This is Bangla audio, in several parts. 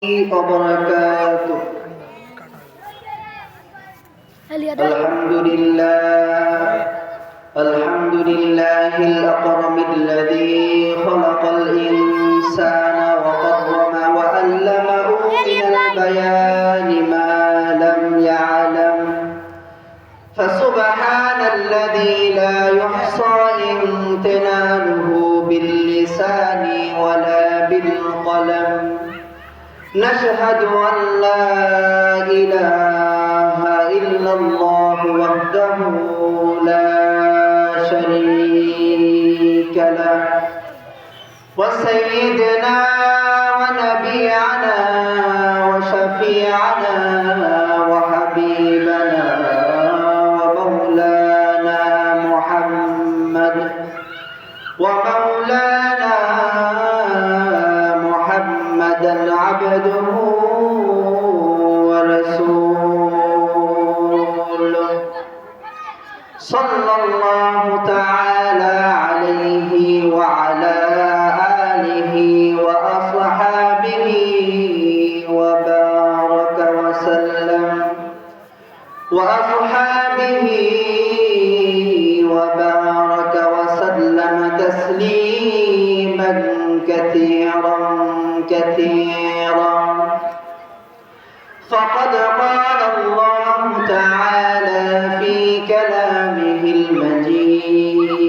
وبركاته. الحمد لله الأكرم الذي خلق الإنسان وكرم وعلمه من البيان ما لم يعلم فسبحان الذي لا يحصى امتنانه باللسان ولا بالقلم. نشهد أن لا إله إلا الله وحده لا شريك له وسيدنا ونبينا وشفيعنا وحبيبنا ومولانا محمد محمدا عبده ورسوله صلى الله تعالى عليه وعلى آله وأصحابه وبارك وسلم تسليما كثيرا. فقد قال الله تعالى في كلامه المجيد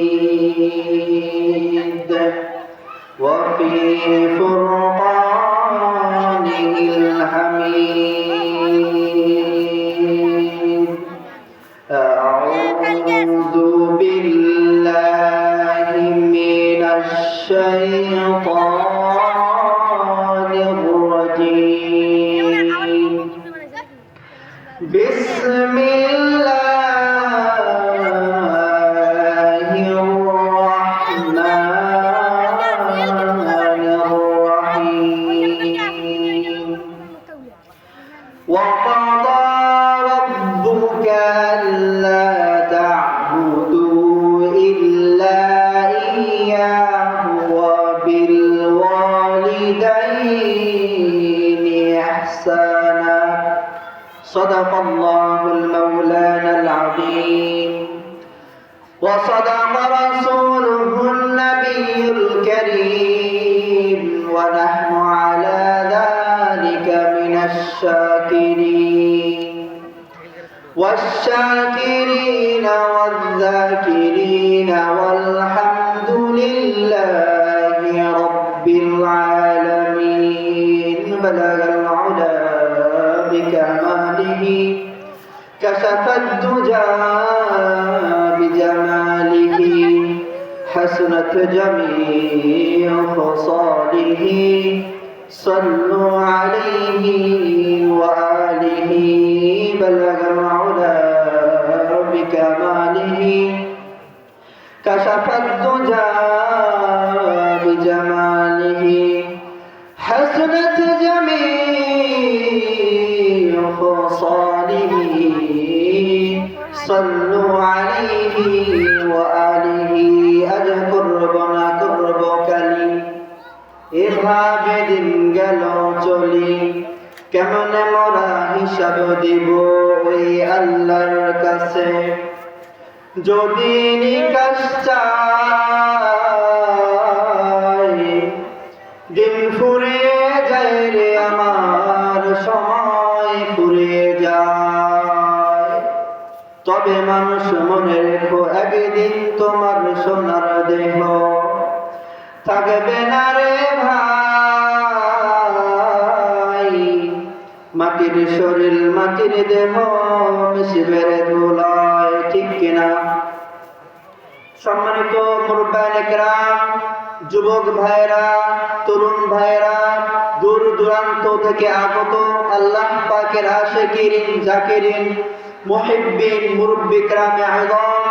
وفي فرقانه الحميد. أعوذ بالله من الشيطان الرجيم. بسم الله الرحمن الرحيم. وقضى ربك ألا تعبدوا إلا إياه وبالوالدين إحسانا. صدق الله المولانا العظيم وصدق رسوله النبي الكريم ونحن على ذلك من الشاكرين والشاكرين والذاكرين والحمد لله رب العالمين. بلغ العلا بكماله كشف الدجى بجماله حسنت جميع خصاله. صلوا عليه وآله. بلغ العلا بكماله كشف الدجى بجماله حسنت جميع خصاله. صلوا عليه وآله. أذكر ربنا قربكلي এভাবে দিন গেল চলি কেমনে মোরা হিসাব দিব ওই আল্লাহর কাছে। যদি নিকাশ চাই দিন ফুরিয়ে যায় রে আমার সময় ফুরিয়ে যায়। তবে মানুষ মনে রেখো একদিন তোমার সোনার দেহ থাকবে না রে ভাই। মাটির শরীর মাটির দেহ মিশবে রে ধুলায়, ঠিক কিনা? সম্মানিত মুরব্বিয়ানে কেরাম, যুবক ভাইরা, তরুণ ভাইরা, দূর দূরান্ত থেকে আগত আল্লাহ পাকের আশিকিন জাকিরিন মুহিব্বিন মুরব্বি কেরামে আযম,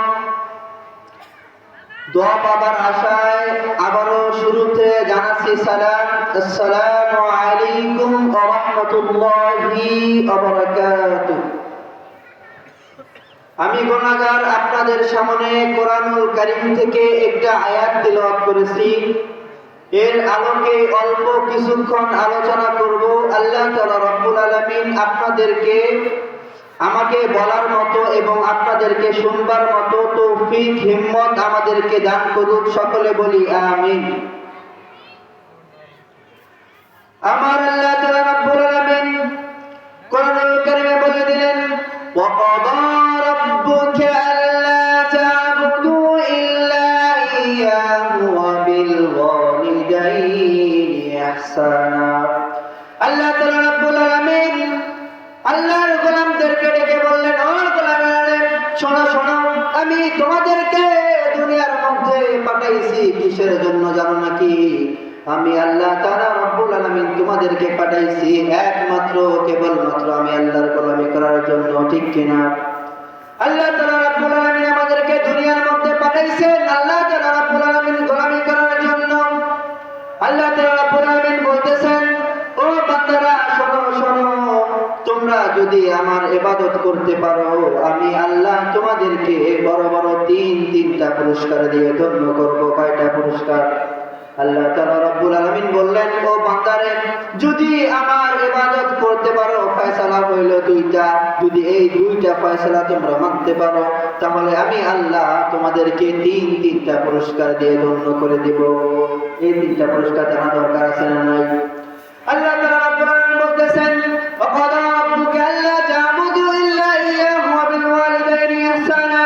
দোয়া পাবার আশায় আবারও শুরুতে জানাচ্ছি সালাম। আসসালামু আলাইকুম ওয়া রাহমাতুল্লাহি ওয়া বারাকাতুহু। আমি গুনাহগার আপনাদের সামনে কোরআনুল কারীম থেকে একটা আয়াত তিলাওয়াত করেছি। এর আলোকে অল্প কিছুক্ষণ আলোচনা করব। আল্লাহ তাআলা রব্বুল আলামিন আপনাদেরকে আমাকে বলার মতো এবং আপনাদেরকে শুনবার মতো তৌফিক হিম্মত আমাদেরকে দান করুন। সকলে বলি আমিন। আমার আল্লাহ তাআলা রব্বুল আলামিন কোরআনুল কারীমে বলে দিলেন, ওয়াকাদা রাব্বুকা আল্লা তা'বুদু ইল্লা ইয়্যাহু ওয়া বিল ওয়ালিদাইনি ইহসানা। আল্লাহ তাআলা রব্বুল আলামিন আল্লাহর গোলামদেরকে ডেকে বললেন, ও গোলামেরা, শোনো শোনো, আমি তোমাদেরকে দুনিয়ার মধ্যে পাঠাইছি কিসের জন্য জানো নাকি? আমি আল্লাহ তাআলা রব্বুল আলামিন তোমাদেরকে পাঠাইছি একমাত্র কেবলমাত্র আমি আল্লাহর গোলামি করার জন্য, ঠিক কিনা? আল্লাহ তাআলা রব্বুল আলামিন আমাদেরকে দুনিয়ার মধ্যে পাঠাইছেন আল্লাহ তাআলা রব্বুল আলামিন গোলামি করার জন্য। আল্লাহ তাআলা রব্বুল আলামিন বলতেছেন, ও বান্দারা শোনো শোনো, তোমরা যদি আমার ইবাদত করতে পারো আমি আল্লাহ তোমাদেরকে বড় বড় তিনটা পুরস্কার দিয়ে ধন্য করব। কয়টা পুরস্কার? আল্লাহ তাআলা রব্বুল আলামিন বললেন, ও বান্দারে, যদি আমার ইবাদত করতে পারো ফয়সালা হইল দুইটা, যদি এই দুইটা ফয়সালা তোমরা মানতে পারো তাহলে আমি আল্লাহ তোমাদেরকে তিনটা পুরস্কার দিয়ে ধন্য করে দিব। এই তিনটা পুরস্কার জানা দরকার আছে না নাই? আল্লাহ তাআলা রব্বুল আলামিন বলতেছেন, ওয়াকাদা রাব্বুকা আল্লা তা'বুদু ইল্লা ইয়্যাহু ওয়া বিল ওয়ালিদাইনি ইহসানা।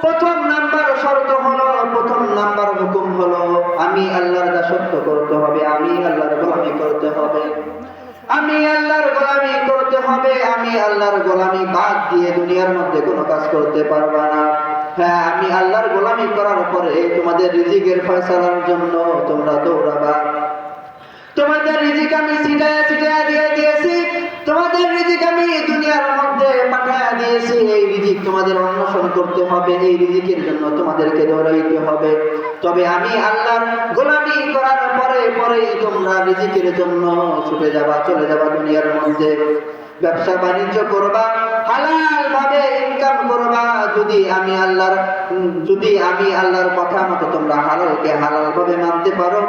প্রথম নাম্বার শর্ত হলো, প্রথম নাম্বার হুকুম হলো আমি আল্লাহর দাসত্ব করতে হবে, আমি আল্লাহর গোলামি করতে হবে, আমি আল্লাহর গোলামি করতে হবে। আমি আল্লাহর গোলামি বাদ দিয়ে দুনিয়ার মধ্যে কোনো কাজ করতে পারবা না। হ্যাঁ, আমি আল্লাহর গোলামি করার পরে তোমাদের রিজিকের ফয়সালার জন্য তোমরা দৌড়াবা। তোমাদের রিজিক আমি ছিটায়া দিয়ে দিয়েছি, তোমাদের রিজিক আমি দুনিয়ার মধ্যে পাঠায়া দিয়েছি। এই রিজিক তোমাদের অন্বেষণ করতে হবে, এই রিজিকের জন্য তোমাদেরকে দৌড়াইতে হবে। তবে আমি আল্লাহর গোলামি করার পরেই তোমরা রিজিকের জন্য ছুটে যাবা, চলে যাবা দুনিয়ার মধ্যে। ব্যবসা বাণিজ্য করবা, হালাল ভাবে ইনকাম করবা। যদি আমি আল্লাহর কথা মতো তোমরা হালালকে হালাল ভাবে মানতে পারো,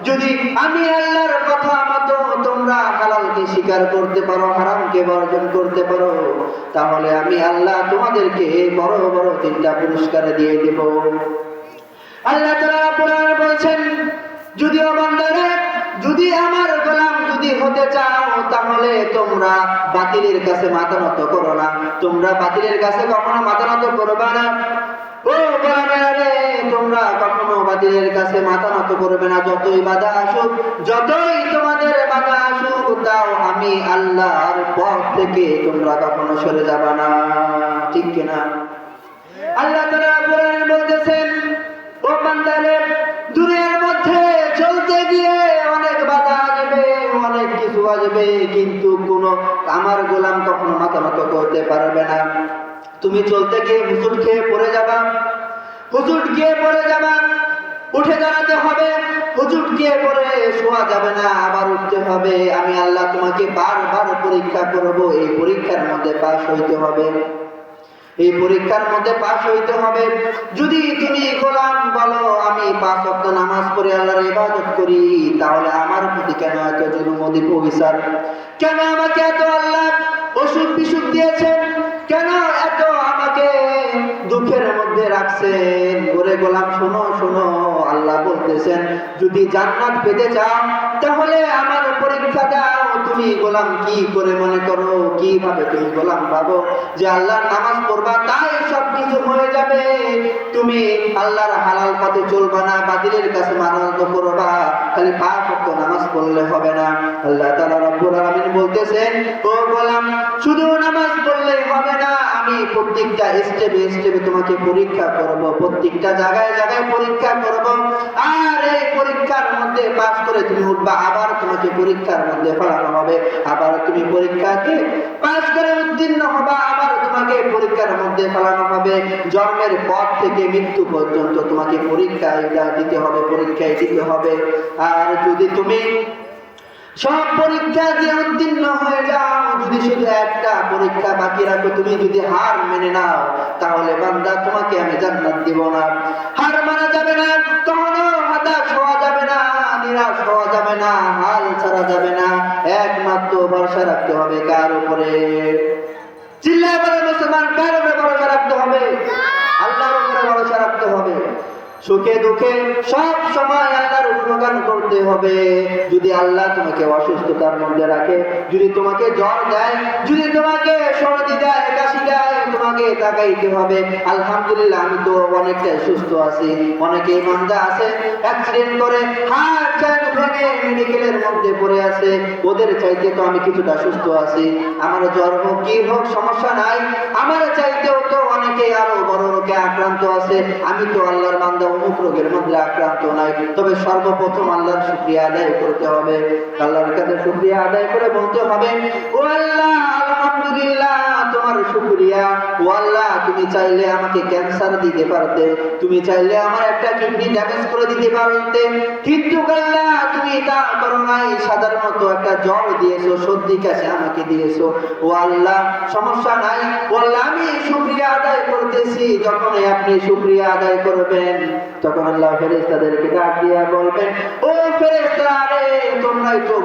যদি আমি আল্লাহর কথা মতো তোমরা হালালকে স্বীকার করতে পারো, হারামকে বর্জন করতে পারো, তাহলে আমি আল্লাহ তোমাদেরকে বড় বড় তিনটা পুরস্কার দিয়ে দেব। আল্লাহ তাআলা কোরআনে বলছেন, যদিও বান্দারে, যদি আমার গোলাম যদি হতে চাও তাহলে তোমরা বাতিলের কাছে মাথা নত করো না, তোমরা বাতিলের কাছে কখনো মাথা নত করবে না। ও গোলামেরা রে, তোমরা কখনো বাতিলের কাছে মাথা নত করবে না। যতই বাধা আসুক, যতই তোমাদের বাধা আসুক, তাও আমি আল্লাহর পথ থেকে তোমরা কখনো সরে যাবে না, ঠিক কিনা? আল্লাহ তাআলা কোরআনে বলতেছেন, ও বান্দারে, দুনিয়ার মধ্যে চলতে গিয়ে অনেক বাধা আসবে, অনেক কিছু আসবে, কিন্তু আমার গোলাম কখনো মাথা নত করতে পারবে না। তুমি চলতে গিয়ে হুজুট খেয়ে পড়ে যাবা, উঠে দাঁড়াতে হবে, হুজুট গিয়ে পড়ে শোয়া যাবে না, আবার উঠতে হবে। আমি আল্লাহ তোমাকে বারবার পরীক্ষা করব, এই পরীক্ষার মধ্যে পাস হইতে হবে, এই পরীক্ষার মধ্যে পাস হইতে হবে। যদি তুমি গোলাম বলো আমি 5 ওয়াক্ত নামাজ পড়ে আল্লাহর ইবাদত করি, তাহলে আমার প্রতি কেন এত জুলুম অবিচার? কেন আমাকে এত আল্লাহ অসুখ বিসুখ দিয়েছেন? কেন এত আমাকে দুঃখের মধ্যে রাখছেন? ওরে গোলাম শোনো শোনো, আল্লাহ বলতেছেন, যদি জান্নাত পেতে চাও তাহলে আমার পরীক্ষা দাও। তুমি গোলাম কি করে মনে করো, কিভাবে তুমি গোলাম ভাবো যে আল্লাহর নামাজ পড়বা তাই সব কিছু হয়ে যাবে? তুমি আল্লাহর হালাল পথে চলবা না, বাতিলের কাছে মাথা নত করবা, খালি 5 ওয়াক্ত নামাজ পড়লে হবে না। আল্লাহ তাআলা রব্বুল আলামিন বলতেছেন, ও গোলাম, শুধু নামাজ পড়লেই হবে না, আমি প্রত্যেকটা স্টেপে তোমাকে পরীক্ষা করব, প্রত্যেকটা জায়গায় পরীক্ষা করব। আর এই পরীক্ষার মধ্যে পাস করে তুমি উঠবা, আবার তোমাকে পরীক্ষার মধ্যে ফেলানো হবে, আবার তুমি পরীক্ষাতে পাস করে উত্তীর্ণ হবা, আবার তোমাকে পরীক্ষার মধ্যে ফেলানো হবে। জন্মের পর থেকে মৃত্যু পর্যন্ত তোমাকে পরীক্ষায় দিতে হবে। আর যদি তুমি সব পরীক্ষা দিয়ে উত্তীর্ণ হয়ে যাও, যদি শুধু একটা পরীক্ষা বাকি রাখো, তুমি যদি হার মেনে নাও, তাহলে বান্দা তোমাকে আমি জান্নাত দিব না। হার মানা যাবে না, কখনো হতাশ হওয়া যাবে না, নিরাশ হওয়া যাবে না, হাল ছাড়া যাবে না, একমাত্র ভরসা রাখতে হবে কার উপরে? চিল্লায় বলে মুসলমান, কার উপরে ভরসা রাখতে হবে? আল্লাহর উপরে ভরসা রাখতে হবে। সুখে দুঃখে সব সময় আল্লাহর গুণগান করতে হবে। যদি আল্লাহ তোমাকে অসুস্থতার মধ্যে রাখে, যদি তোমাকে জ্বর দেয়, যদি তোমাকে সর্দি দেয়, কাশি দেয়, তোমাকে তাকাইতে হবে আলহামদুলিল্লাহ আমি তো অনেকটাই সুস্থ আছি। অনেকেই বান্দা আছে অ্যাক্সিডেন্ট করে হাত চাক ভেঙে মেডিকেলের মধ্যে পড়ে আছে, ওদের চাইতে তো আমি কিছুটা সুস্থ আছি। আমার জ্বর হোক কি হোক সমস্যা নাই, আমার চাইতেও তো অনেকে আরো বড় রোগে আক্রান্ত আছে। আমি তো আল্লাহর বান্দা, অমুক রোগের মধ্যে আক্রান্ত নাই। তবে সর্বপ্রথম আল্লাহর শুকরিয়া আদায় করতে হবে। আল্লাহর কাছে শুকরিয়া আদায় করে বলতে হবে, ও আল্লাহ আলহামদুলিল্লাহ তোমার শুকরিয়া। ও আল্লাহ তুমি চাইলে আমাকে ক্যান্সার দিতে পারতে, তুমি চাইলে আমার একটা কিডনি ড্যামেজ করে দিতে পারতে, কিন্তু আল্লাহ তুমি তা করো নাই। সাধারণত একটা জ্বর দিয়েছো, সর্দি কাশি আমাকে দিয়েছো। ও আল্লাহ সমস্যা নাই। ও আল্লাহ আমি শুকরিয়া আদায় করতেছি। যখনই আপনি শুকরিয়া আদায় করবেন তখন আল্লাহ ফেরেশতাদেরকে ডাক দিয়ে বলবেন, ও ফেরেশতারা রে, তোমরাই তো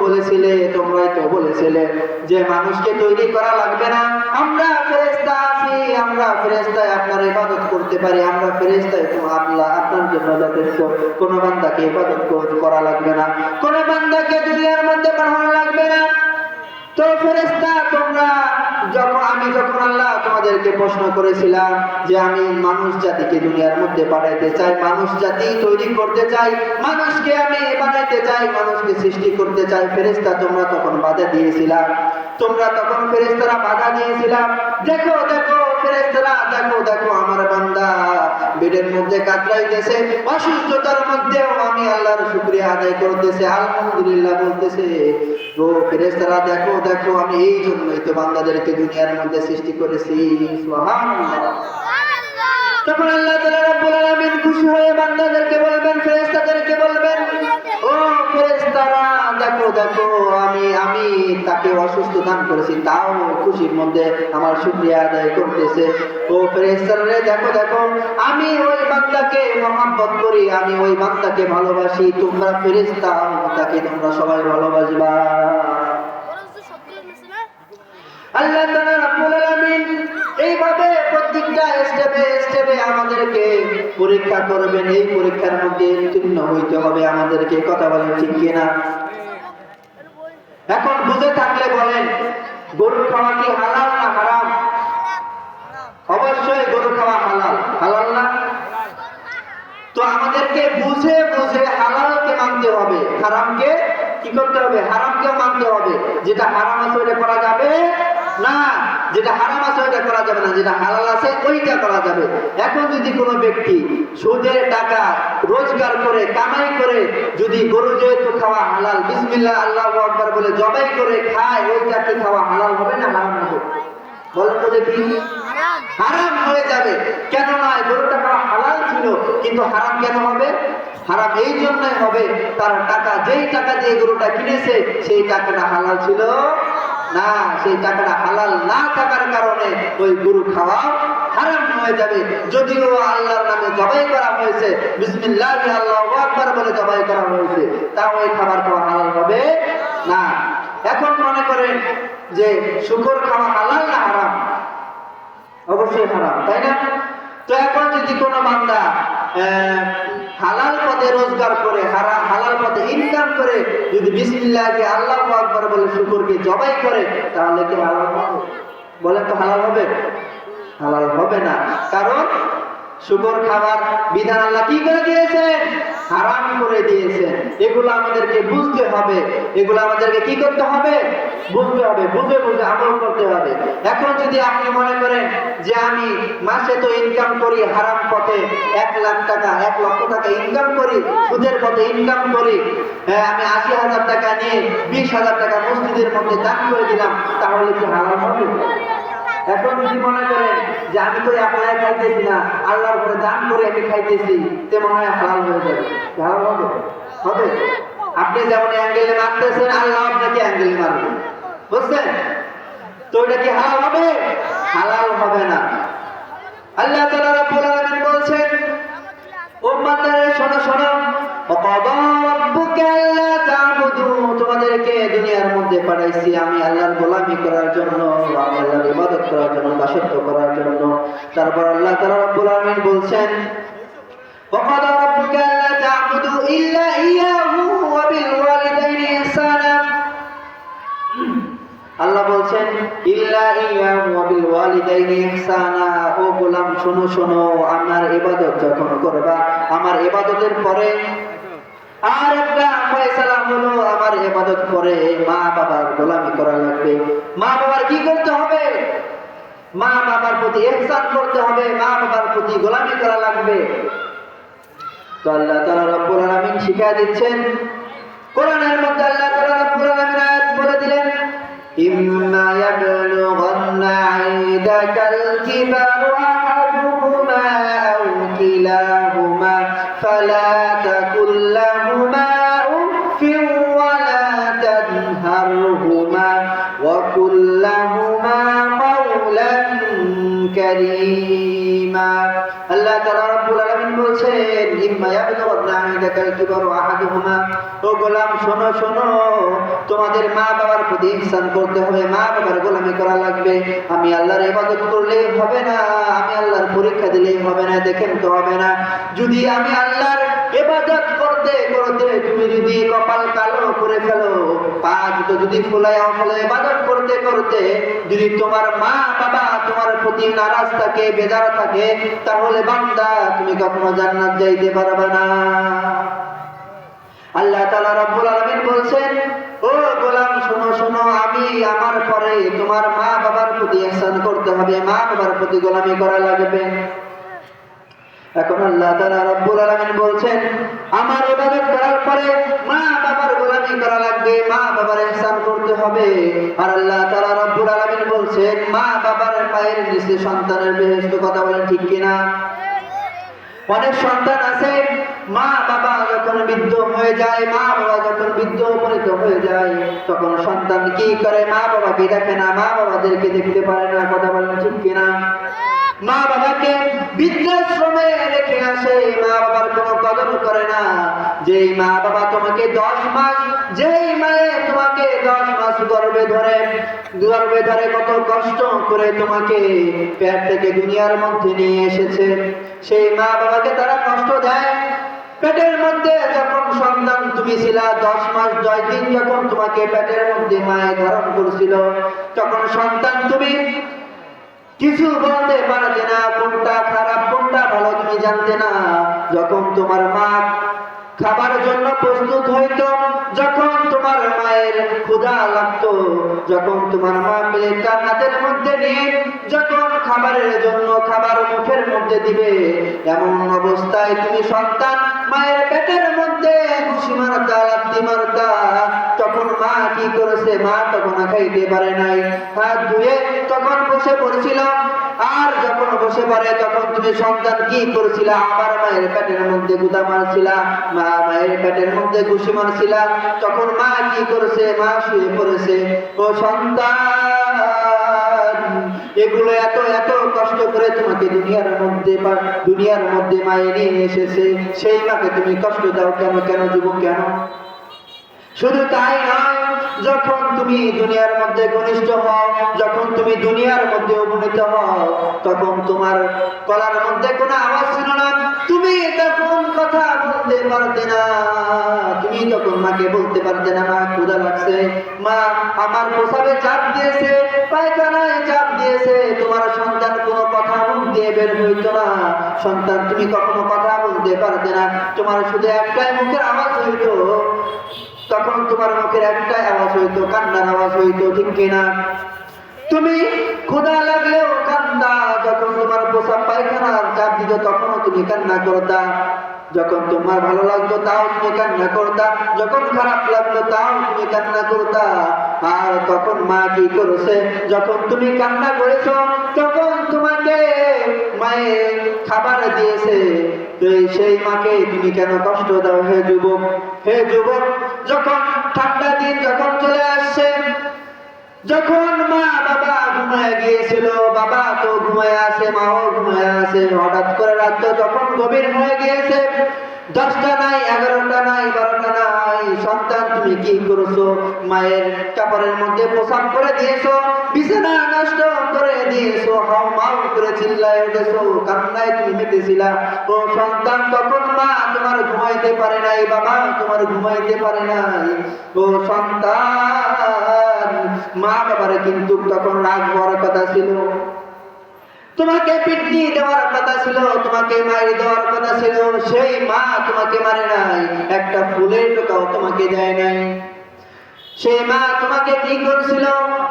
বলেছিলে যে মানুষকে তৈরি করা লাগবে না, আমরা ফেরেশতা আছি, আমরা ফেরেশতায় আপনার ইবাদত করতে পারি, আমরা ফেরেশতায় তো আল্লাহ আপনার জন্য যথেষ্ট। কোন বান্দাকে ইবাদত করা লাগবে না, কোন বান্দাকে দুনিয়ার মধ্যে পাঠানো লাগবে না। তো ফেরেশতা তোমরা যখন আল্লাহ তোমাদেরকে প্রশ্ন করেছিলাম যে আমি মানুষ জাতিকে দুনিয়ার মধ্যে পাঠাইতে চাই, মানুষ জাতি তৈরি করতে চাই, মানুষকে আমি বানাইতে চাই, মানুষকে সৃষ্টি করতে চাই, ফেরেশতা তোমরা তখন বাধা দিয়েছিলাম। ফেরেশতারা বাধা দিয়েছিলাম। দেখো ফেরেশতারা দেখো আমার বান্দা বেডের মধ্যে কাতরাইতেছে, অসুস্থতার মধ্যেও আমি আল্লাহর শুকরিয়া আদায় করতেছে, আলহামদুলিল্লাহ বলতেছে। ও ফেরেশতারা দেখো আমি এই জন্যই তো বান্দাদেরকে দুনিয়ার মধ্যে সৃষ্টি করেছি। সুবহানাল্লাহ। তখন আল্লাহ তাআলা রব্বুল আলামিন খুশি হয়ে বান্দাদেরকে বলবেন, ফেরেশতাদেরকে বলবেন, ও ফেরেশতারা দেখো আমি তাকে অসুস্থ দান করেছি, তাও খুশির মধ্যে আমার শুকরিয়া আদায় করতেছে। ও ফেরেশতারা দেখো আমি ওই বান্দাকে মহব্বত করি, আমি ওই বান্দাকে ভালোবাসি, তোমরা ফেরেশতা তাকে তোমরা সবাই ভালোবাসবা। আল্লাহ তাআলা রাব্বুল আলামিন এইভাবে প্রত্যেকটা স্টেপে আমাদেরকে পরীক্ষা করবেন। এই পরীক্ষার মধ্যে উত্তীর্ণ হইতে হবে আমাদেরকে। কথা বলেন ঠিক কিনা? এখন বুঝে থাকলে বলেন, গরু খাওয়া কি হালাল না হারাম? অবশ্যই গরু খাওয়া হালাল না? তো আমাদেরকে বুঝে হালালকে মানতে হবে, হারামকে কি করতে হবে? হারামকেও মানতে হবে। যেটা হারাম আছে ওইটা করা যাবে না, যেটা হারাম আছে ওইটা করা যাবে না, যেটা হালাল আছে ওইটা করা যাবে। এখন যদি কোনো ব্যক্তি সুদের টাকা রোজগার করে কামাই করে যদি গরু যেহেতু খাওয়া হালাল, বিসমিল্লাহ আল্লাহু আকবার বলে জবাই করে খায়, ওইটা কি খাওয়া হালাল হবে না হারাম হবে? বলেন তো দেখি। হারাম হয়ে যাবে। কেন নয়? গরুটা খাওয়া হালাল ছিল, কিন্তু হারাম কেন হবে? হারাম এই জন্যই হবে, তার টাকা, যেই টাকা দিয়ে গরুটা কিনেছে সেই টাকাটা হালাল ছিল না, সেই টাকাটা হালাল না থাকার কারণে ওই গরু খাওয়া হারাম হয়ে যাবে। যদিও আল্লাহর নামে জবাই করা হয়েছে, বিসমিল্লাহি আল্লাহু আকবার বলে জবাই করা হয়েছে, তাও ওই খাবার খাওয়া হালাল হবে না। এখন মনে করেন যে শুকর খাওয়া হালাল না হারাম? অবশ্যই হারাম, তাই না? তো এখন যদি কোনো বান্দা হালাল পথে রোজগার করে, হালাল পথে ইনকাম করে যদি বিসমিল্লাহি আল্লাহু আকবার বলে শুকরকে জবাই করে, তাহলে কি হালাল হবে? বলেন তো হালাল হবে? হালাল হবে না। কারণ শুকর খাবার বিধান আল্লাহ কি করে দিয়েছেন? হারাম করে দিয়েছেন। এগুলো আমাদেরকে বুঝতে হবে, এগুলো আমাদেরকে কি করতে হবে? বুঝতে হবে, বুঝে আমল করতে হবে। এখন যদি আপনি মনে করেন যে আমি মাসে তো ইনকাম করি হারাম পথে 1 লাখ টাকা 1 লক্ষ টাকা ইনকাম করি, সুদের পথে ইনকাম করি, আমি 80,000 টাকা নিয়ে 20,000 টাকা মসজিদের মধ্যে দান করে দিলাম, তাহলে কি হালাল হবে? এখন যদি মনে করেন যে আমি তো আপনার খাইতেছি না, আল্লাহর উপরে দান করে আমি খাইতেছি, তে মনে হয় হালাল হয়ে যাবে। হালাল হবে? হবে? আপনি যেমন অ্যাঙ্গেলে মারতেছেন, আল্লাহ আপনাকে অ্যাঙ্গেলে মারবে, বুঝছেন? তো এটা কি হালাল হবে? হালাল হবে না। আল্লাহ তাআলা রাব্বুল আলামিন বলছেন, ও বান্দারে শোনো, ওয়াকাদা রাব্বুকা মধ্যে পাঠাইছি আমি আল্লাহর গোলামি করার জন্য, আমি আল্লাহর ইবাদত করার জন্য, দাসত্ব করার জন্য। তারপর আল্লাহ তাআলা রব্বুল আলামিন বলছেন وَقَضَى رَبُّكَ أَلَّا تَعْبُدُوا إِلَّا إِيَّاهُ وَبِالْوَالِدَيْنِ إِحْسَانًا। আল্লাহ বলছেন ইল্লা ইয়াহু ওয়া বিল ওয়ালিদাইনি ইহসানা, ও গোলাম শোনো শোনো, আমার ইবাদত যখন করবা, আমার ইবাদতের পরে আর একটা ফয়সালা হলো, আমার ইবাদত করে মা বাবার গোলামি করা লাগবে। মা বাবার কি করতে হবে? মা বাবার প্রতি ইহসান করতে হবে, মা বাবার প্রতি গোলামি করা লাগবে। তো আল্লাহ তাআলা রব্বুল আলামিন শিখিয়ে দিচ্ছেন কোরআনের মধ্যে। আল্লাহ তাআলা রব্বুল আলামিন আয়াত বলে দিলেন ইম্মা ইয়াবলুগান্না ইনদাকাল কিবারু আহাদুহুমা আও কিলাহুমা ফালা তাকুল লাহুমা উফফিন ওয়া লা তানহারহুমা ওয়া কুল লাহুমা কাওলান কারীমা। আল্লাহ তাআলা রব্বুল আলামিন বলছেন ইম্মা ইয়াবলুগান্না ইনদাকাল কিবারু আহাদুহুমা, ও গোলাম শোনো শোনো, তোমাদের মা বাবার প্রতি ইহসান করতে হবে, মা বাবার গোলামি করা লাগবে। আমি আল্লাহর ইবাদত করলেই হবে না, আমি আল্লাহর পরীক্ষা দিলেই হবে না, দেখেন তো হবে না। যদি আমি আল্লাহর ইবাদত করতে করতে তুমি যদি কপাল কালো করে ফেলো, পা দুটো যদি ফুলাইয়া ফেলো, ইবাদত করতে করতে যদি তোমার মা বাবা তোমার প্রতি নারাজ থাকে, বেজার থাকে, তাহলে বান্দা তুমি কখনো জান্নাত যাইতে পারবে না। আল্লাহ তাআলা রব্বুল আলামিন বলছেন ও গোলাম শোনো শোনো, আমি আমার পরে তোমার মা বাবার প্রতি ইহসান করতে হবে, মা বাবার প্রতি গোলামি করা লাগবে। এখন আল্লাহ তাআলা রব্বুল আলামিন বলছেন আমার ইবাদত করার পরে মা বাবার গোলামি করা লাগবে, মা বাবার ইহসান করতে হবে। আর আল্লাহ তাআলা রব্বুল আলামিন বলছেন মা বাবার পায়ের নিচে সন্তানের বেহেশত। কথা বলেন ঠিক কিনা? অনেক সন্তান আছে মা বাবা যখন বৃদ্ধ হয়ে যায়, মা বাবা যখন বৃদ্ধ উপনীত হয়ে যায়, তখন সন্তান কি করে? মা বাবাকে দেখে না, মা বাবাদেরকে দেখতে পারে না। কথা বলেন ঠিক কিনা? মা বাবাকে বৃদ্ধাশ্রমে রেখে আসে, মা বাবার কোনো কদর করে না। যেই মা বাবা তোমাকে 10 মাস, যেই মায়ে তোমাকে 10 মাস গর্ভে ধরে কত কষ্ট করে তোমাকে পেট থেকে দুনিয়ার মধ্যে নিয়ে এসেছে, সেই মা বাবাকে তারা কষ্ট দেয়। পেটের মধ্যে যখন সন্তান তুমি ছিলা, 10 মাস 10 দিন যখন তোমাকে পেটের মধ্যে মায়ে ধারণ করছিল, তখন সন্তান তুমি কিছু বলতে পারতে না, কোনটা খারাপ কোনটা ভালো তুমি জানতে না। যখন তোমার মা খাবার জন্য প্রস্তুত হইতো, যখন তোমার মায়ের ক্ষুধা লাগতো, যখন তোমার মা প্লেটটা হাতের মধ্যে নিয়ে যখন খাবারের জন্য খাবার মুখের মধ্যে দিবে, এমন অবস্থায় তুমি সন্তান মায়ের পেটের মধ্যে ঘুষি মারতা, লাথি মারতা, তখন মা কি করেছে? মা তখন খাইতে পারে নাই, হাত ধুয়ে তখন বসে পড়েছিল। আর যখন বসে পড়ে তখন তুমি সন্তান কি করেছিল? আবার মায়ের পেটের মধ্যে গুদা মারছিলা, মায়ের পেটের মধ্যে ঘুষি মারছিলা। তখন মা কি করেছে? মা শুয়ে পড়েছে। ও সন্তান, এগুলো এত এত কষ্ট করে তোমাকে দুনিয়ার মধ্যে মায়ে নিয়ে এসেছে, সেই মাকে তুমি কষ্ট দাও কেন? কেন যুবক, কেন? শুধু তাই নয়, যখন তুমি দুনিয়ার মধ্যে ঘনিষ্ঠ হও, যখন তুমি দুনিয়ার মধ্যে উপনীত হও, তখন তোমার গলার মধ্যে কোনো আওয়াজ ছিল না, তুমি তখন কথা বলতে পারতে না, তুমি তখন মাকে বলতে পারতে না মা ক্ষুধা লাগছে, মা আমার প্রসাবে চাপ দিয়েছে, পায়খানায় চাপ দিয়েছে। তোমার সন্তান কোনো কথা মুখ দিয়ে বের হইতো না, সন্তান তুমি কখনো কথা বলতে পারতে না, তোমার শুধু একটাই মুখের আওয়াজ হইতো। তখন তোমার মুখের একটাই আওয়াজ হইতো, কান্নার আওয়াজ হইতো, ঠিক কিনা? তুমি ক্ষুধা লাগলেও কান্দা, যখন তোমার প্রসাব পায়খানার চাপ দিত তখনও তুমি কান্না করতা, যখন তোমার ভালো লাগতো তাও তুমি কান্না করতা, যখন খারাপ লাগলো তাও তুমি কান্না করতা। আর তখন মা কি করেছে? যখন তুমি কান্না করেছো তখন তোমাকে মায়ে খাবার দিয়েছে, সেই মাকে তুমি কেন কষ্ট দাও? হে যুবক, হে যুবক, যখন ঠান্ডা দিন যখন চলে আসছে, যখন মা বাবা ঘুমায় গিয়েছিল, বাবা তো ঘুমায় আছে, মাও ঘুমায় আছে, হঠাৎ করে রাত যখন গভীর হয়ে গিয়েছে, 10টা নাই, 11টা নাই, 12টা নাই, সন্তান তুমি কি করেছো? মায়ের কাপড়ের মধ্যে প্রসাব করে দিয়েছো, বিছানা নষ্ট করে দিয়েছো, হাউমাউ করে চিল্লায় উঠেছো, কান্নায় তুমি মেতেছিলা। ও সন্তান, তখন মা তোমার ঘুমাইতে পারে নাই, বাবা তোমার ঘুমাইতে পারে নাই। ও সন্তান, মা বাবারে কিন্তু তখন রাগ হওয়ার কথা ছিল, তোমাকে পিটনি দেওয়ার কথা ছিল, তোমাকে মারি দেওয়ার কথা ছিল। সেই মা তোমাকে মারে নাই, একটা ফুলের টোকাও তোমাকে দেয় নাই। সেই মা তোমাকে কি করছিল?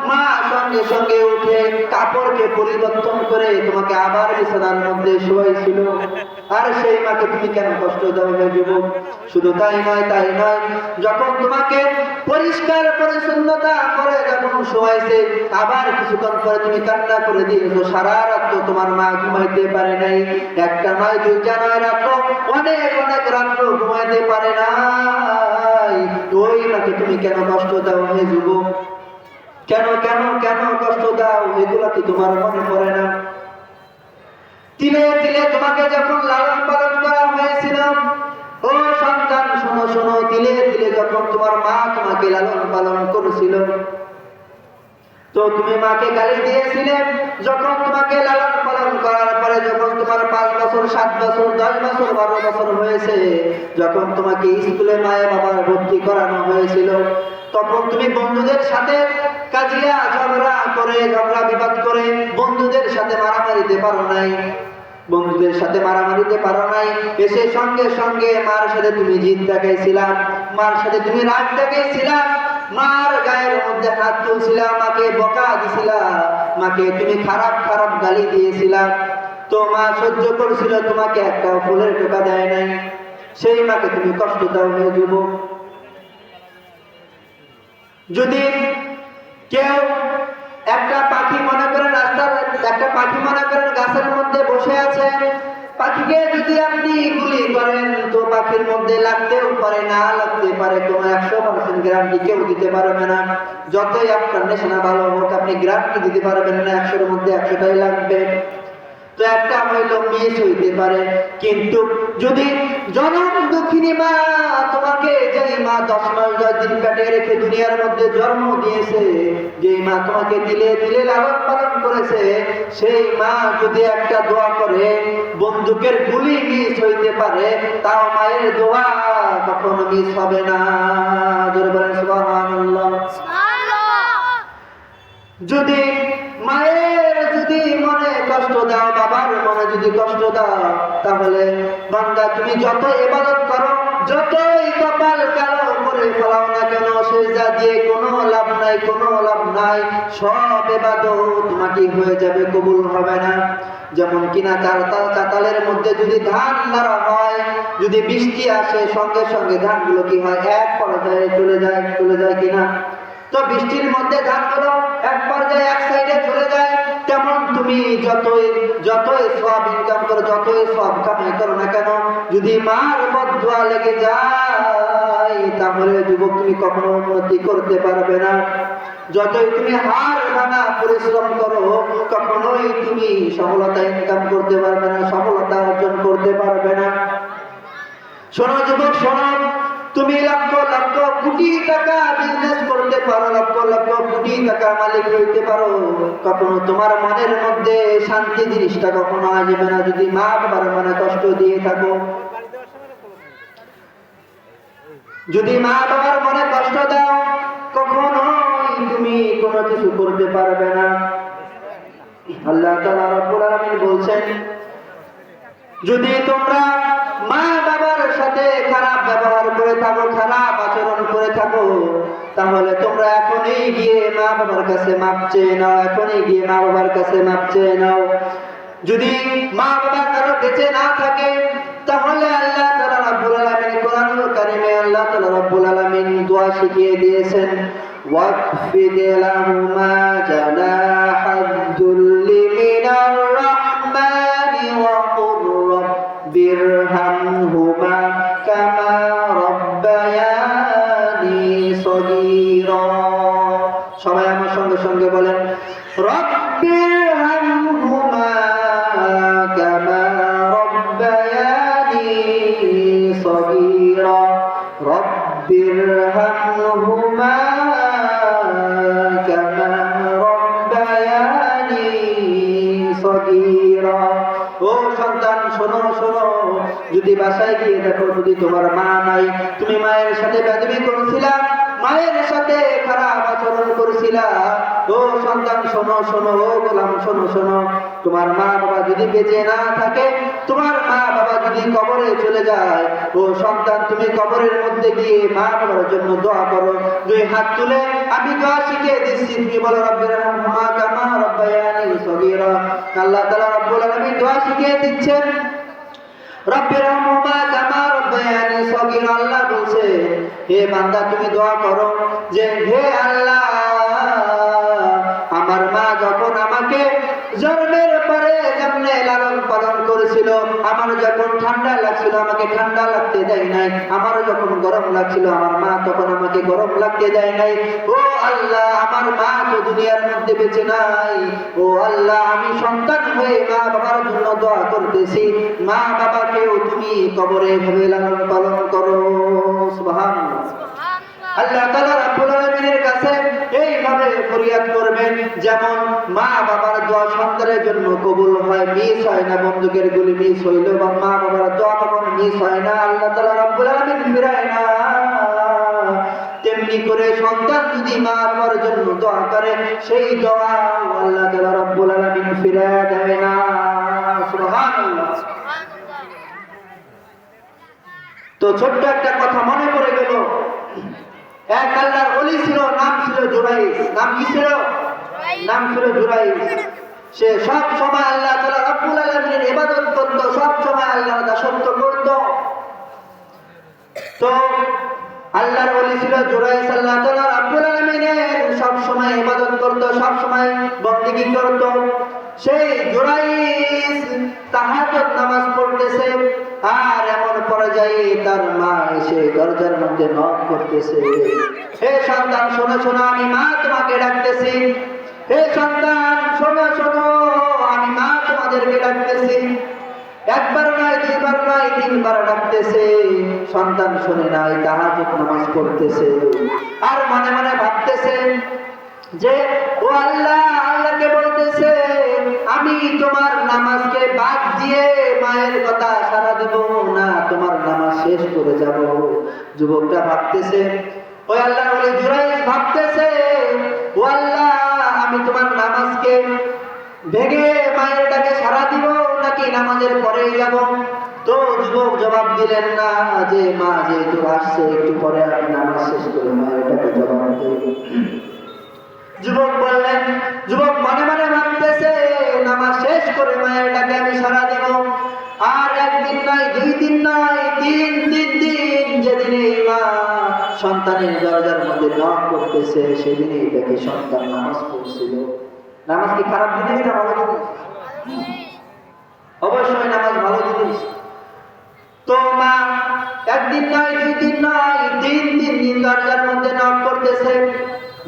মা সঙ্গে সঙ্গে উঠে কাপড়কে পরিবর্তন করে তোমাকে আবার বিছানার মধ্যে শোয়াইছিল। আর সেই মাকে তুমি কেন কষ্ট দাও হে যুবক? শুধু তাই নয়, যখন তোমাকে পরিষ্কার পরিচ্ছন্নতা করে যখন শোয়াইছে, আবার কিছুক্ষণ পরে তুমি কান্না করে দিয়েছো। সারা রাত তো তোমার মা ঘুমাইতে পারে নাই, একটা নয়, দুইটা নয়, রাত অনেক অনেক রাত ঘুমাইতে পারে নাই। ওই মাকে তুমি কেন কষ্ট দাও হে যুবক? কেন কেন কেন কষ্ট দাও? এগুলা কি তোমার মনে পড়ে না? তিলে তিলে তোমাকে যখন লালন পালন করা হয়েছিল, ও সন্তান শোনো শোনো, তিলে তিলে যখন তোমার মা তোমাকে লালন পালন করেছিল, তো তুমি মাকে গালি দিয়েছিলে। যখন তোমাকে লালন পালন করার পরে যখন তোমার 5 বছর, 7 বছর, 10 বছর, 12 বছর হয়েছে, যখন তোমাকে স্কুলে মায়ের বাবার ভর্তি করানো হয়েছিল, তখন তুমি বন্ধুদের সাথে কাজিয়া ঝগড়া বিবাদ করে বন্ধুদের সাথে মারামারিতে পারো নাই, বন্ধুদের সাথে মারামারিতে পারো নাই। এসে সঙ্গে সঙ্গে মার সাথে তুমি জিদ দেখাইছিলা, মার সাথে তুমি রাগ দেখাইছিলা, মার গায়ের মধ্যে হাত তুলছিলা, মাকে বকা দিছিলা, মাকে তুমি খারাপ খারাপ গালি দিয়েছিলা। তো মা সহ্য করেছিল, তোমাকে একটা ফুলের টোকা দেয় নাই। সেই মাকে তুমি কষ্ট দাও হে যুবক। যদি কেউ একটা পাখি মনে করেন রাস্তার, একটা পাখি মনে করেন গাছের মধ্যে বসে আছে, পাখিকে যদি আপনি গুলি করেন তো পাখির মধ্যে লাগতেও পারে, না লাগতে পারে, কোনো 100% গ্যারান্টি কেউ দিতে পারবে না। যতই আপনার নেশা ভালো হোক, আপনি গ্যারান্টি দিতে পারবেন না 100-এর মধ্যে 100টাই লাগবে। তো একটা হইলো মিস হইতে পারে, কিন্তু যদি জনম দুঃখিনী মা তোমাকে, যেই মা 10 মাস 10 দিন পেটে রেখে দুনিয়ার মধ্যে জন্ম দিয়েছে, যেই মা তোমাকে দিলে দিলে লালন পালন করেছে, সেই মা যদি একটা দোয়া করে, বন্দুকের গুলি মিস হইতে পারে, তাও মায়ের দোয়া কখনো মিস হবে না। জোরে বলেন সুবহানাল্লাহ। যদি মায়ের যদি মনে কষ্ট দাও, বাবার মনে যদি কষ্ট দাও, তাহলে বান্দা তুমি যত ইবাদত করো, যতই কপাল কালো করে ফেলাও না কেন, সেজদা দিয়ে কোনো লাভ নাই, কোনো লাভ নাই। সব ইবাদত মাটি হয়ে যাবে, কবুল হবে না। যেমন কিনা চাতালের মধ্যে যদি ধান নাড়া হয়, যদি বৃষ্টি আসে, সঙ্গে সঙ্গে ধানগুলো কি হয়? এক পর্যায়ে চলে যায় কিনা? তো বৃষ্টির মধ্যে ধানগুলো এক পর্যায়ে এক সাইডে চলে যায়। তেমন তুমি যতই সব ইনকাম করো, যতই সব কামাই করো না কেন, যদি মার বদদুয়া লেগে যায়, তাহলে যুবক তুমি কখনো উন্নতি করতে পারবে না। যতই তুমি হার ভাঙা পরিশ্রম করো, কখনোই তুমি সফলতা ইনকাম করতে পারবে না, সফলতা অর্জন করতে পারবে না। শোনো যুবক, শোনো, তুমি লক্ষ লক্ষ কোটি টাকা বিজনেস করতে পারো, লক্ষ লক্ষ কোটি টাকা মালিক হইতে পারো, কখনো তোমার মনের মধ্যে শান্তি জিনিসটা কখনো আসবে না যদি মা বাবার মনে কষ্ট দিয়ে থাকো। যদি মা বাবার মনে কষ্ট দাও, কখনোই তুমি কোনো কিছু করতে পারবে না। আল্লাহ তাআলা রাব্বুল আলামিন বলছেন, যদি তোমরা মা বাবার সাথে খারাপ ব্যবহার করে থাকো, খারাপ আচরণ করে থাকো, তাহলে তোমরা এখনই গিয়ে মা বাবার কাছে মাপ চেয়ে নাও, এখনই গিয়ে মা বাবার কাছে মাপ চেয়ে নাও। যদি মা বাবা কারো বেঁচে না থাকে, তাহলে আল্লাহ তাআলা রাব্বুল আলামিন কোরআনুল কারীমে আল্লাহ তাআলা রাব্বুল আলামিন দোয়া শিখিয়ে দিয়েছেন, ওয়াকফিদ লাহুমা জানাহাদ দুল্লি মিনার রাহমানি ওয়া কুর বিরহামহুমা কামা রাব্বায়ানি সগীরা। সবাই আমার সঙ্গে সঙ্গে বলেন, রব্বিরহামহুমা কামা রাব্বায়ানি সন্তান শোনো শোনো, যদি বাসায় গিয়ে দেখো যদি তোমার মা নাই, তুমি মায়ের সাথে বেয়াদবি করেছিলা, মায়ের সাথে খারাপ আচরণ করেছিলা, ও সন্তান শোনো শোনো, ও গোলাম শোনো শোনো, তোমার মা বাবা যদি বেঁচে না থাকে, তোমার মা বাবা যদি কবরে চলে যায়, ও সন্তান তুমি কবরের মধ্যে গিয়ে মা বাবার জন্য দোয়া করো। দুই হাত তুলে আমি দোয়া শিখিয়ে দিচ্ছি, তুমি বলো রব্বিরহামহুমা কামা রাব্বায়ানি সগীরা। আল্লাহ তাআলা রব্বুল আলামিন দোয়া শিখিয়ে দিচ্ছেন, রব্বিরহামহুমা কামা রাব্বায়ানি সগীরা। আল্লাহ বলছে, হে বান্দা তুমি দোয়া করো যে হে আল্লাহ, আমার মা যখন আমাকে জন্মের পরে যেমনে লালন পালন করেছিল, আমার যখন ঠান্ডা লাগছিল আমাকে ঠান্ডা লাগতে দেয় নাই, আমার যখন গরম লাগছিল আমার মা তখন আমাকে গরম লাগতে দেয় নাই। ও আল্লাহ, আমার মা তো দুনিয়ার মধ্যে বেঁচে নাই, ও আল্লাহ আমি সন্তান হয়ে মা বাবার জন্য দোয়া করতেছি, মা বাবাকেও তুমি কবরে ভাবে লালন পালন করো। সুবহানাল্লাহ। আল্লাহ তাআলা রাব্বুল আলামিনের কাছে এইভাবে ফরিয়াদ করবেন, যেমন মা বাবার দোয়া সন্তানের জন্য কবুল হয়, মিস হয় না। বন্দুকের গুলি মিস হইল বা মা বাবার দোয়া কখনো মিস হয় না, আল্লাহ তাআলা রাব্বুল আলামিন ফিরায় না। তেমনি করে সন্তান যদি মা বাবার জন্য দোয়া করে, সেই দোয়া আল্লাহ তাআলা রাব্বুল আলামিন ফিরায় দেয় না। সুবহানাল্লাহ। তো ছোট্ট একটা কথা মনে পড়ে গেল, এক আল্লাহর ওলি ছিল, নাম ছিল জুরাইজ। নাম কি ছিল? নাম ছিল জুরাইজ। সে সব সময় আল্লাহ তাআলা রাব্বুল আলামিনের ইবাদত করত, সব সময় আল্লাহর দাসত্ব করত। তো আল্লাহর ওলি ছিল জুরাইজ, আল্লাহ তাআলা রাব্বুল আলামিনের সব সময় ইবাদত করত, সব সময় বন্দেগী করত। সেই জুরাইজ তাহাজ্জুদ নামাজ পড়তেছে, আর এমন পর্যায়ে তার মা এসে দরজার মধ্যে নক করতেছে, হে সন্তান শোনো শোনো, আমি মা তোমাকে ডাকতেছি। হে সন্তান শোনো শোনো, আমি মা তোমাদেরকে ডাকতেছি। একবার নয়, দুইবার নয়, তিনবার ডাকতেছে। সন্তান শুনে নাই, তাহাজ্জুদ নামাজ পড়তেছে, আর মনে মনে ভাবতেছে যে ও আল্লাহ, আল্লাহকে বলতেছে আমি তোমার নামাজকে বাদ দিয়ে মায়ের কথা সারা দিব না, তোমার নামাজ শেষ করে যাব। যুবকটা ভাবতেছে, ওই আল্লাহর ওলি জুরাইজ ভাবতেছে, ও আল্লাহ, আমি তোমার নামাজকে ভেঙে মায়ের ডাকে সারা দিব নাকি নামাজের পরেই যাব? তো যুবক জবাব দিলেন না যে মা যেহেতু আসছে, একটু পরে আমি নামাজ শেষ করে মায়ের ডাকে জবাব দেব। যুবক বললেন, যুবক মনে মনে ভাবতেছে নামাজ শেষ করে মায়ের ডাকে আমি সারা দিব। আর একদিন নয়, দুই দিন নয়, তিন দিন, যেদিন এই মা সন্তানের দরজার মধ্যে নক করতেছে, সেদিনই দেখে সন্তান নামাজ পড়ছিল। নামাজ কি খারাপ জিনিস না ভালো জিনিস? অবশ্যই নামাজ ভালো জিনিস। তো মা একদিন নয়, দুই দিন নয়, তিন দিন দরজার মধ্যে নক করতেছে।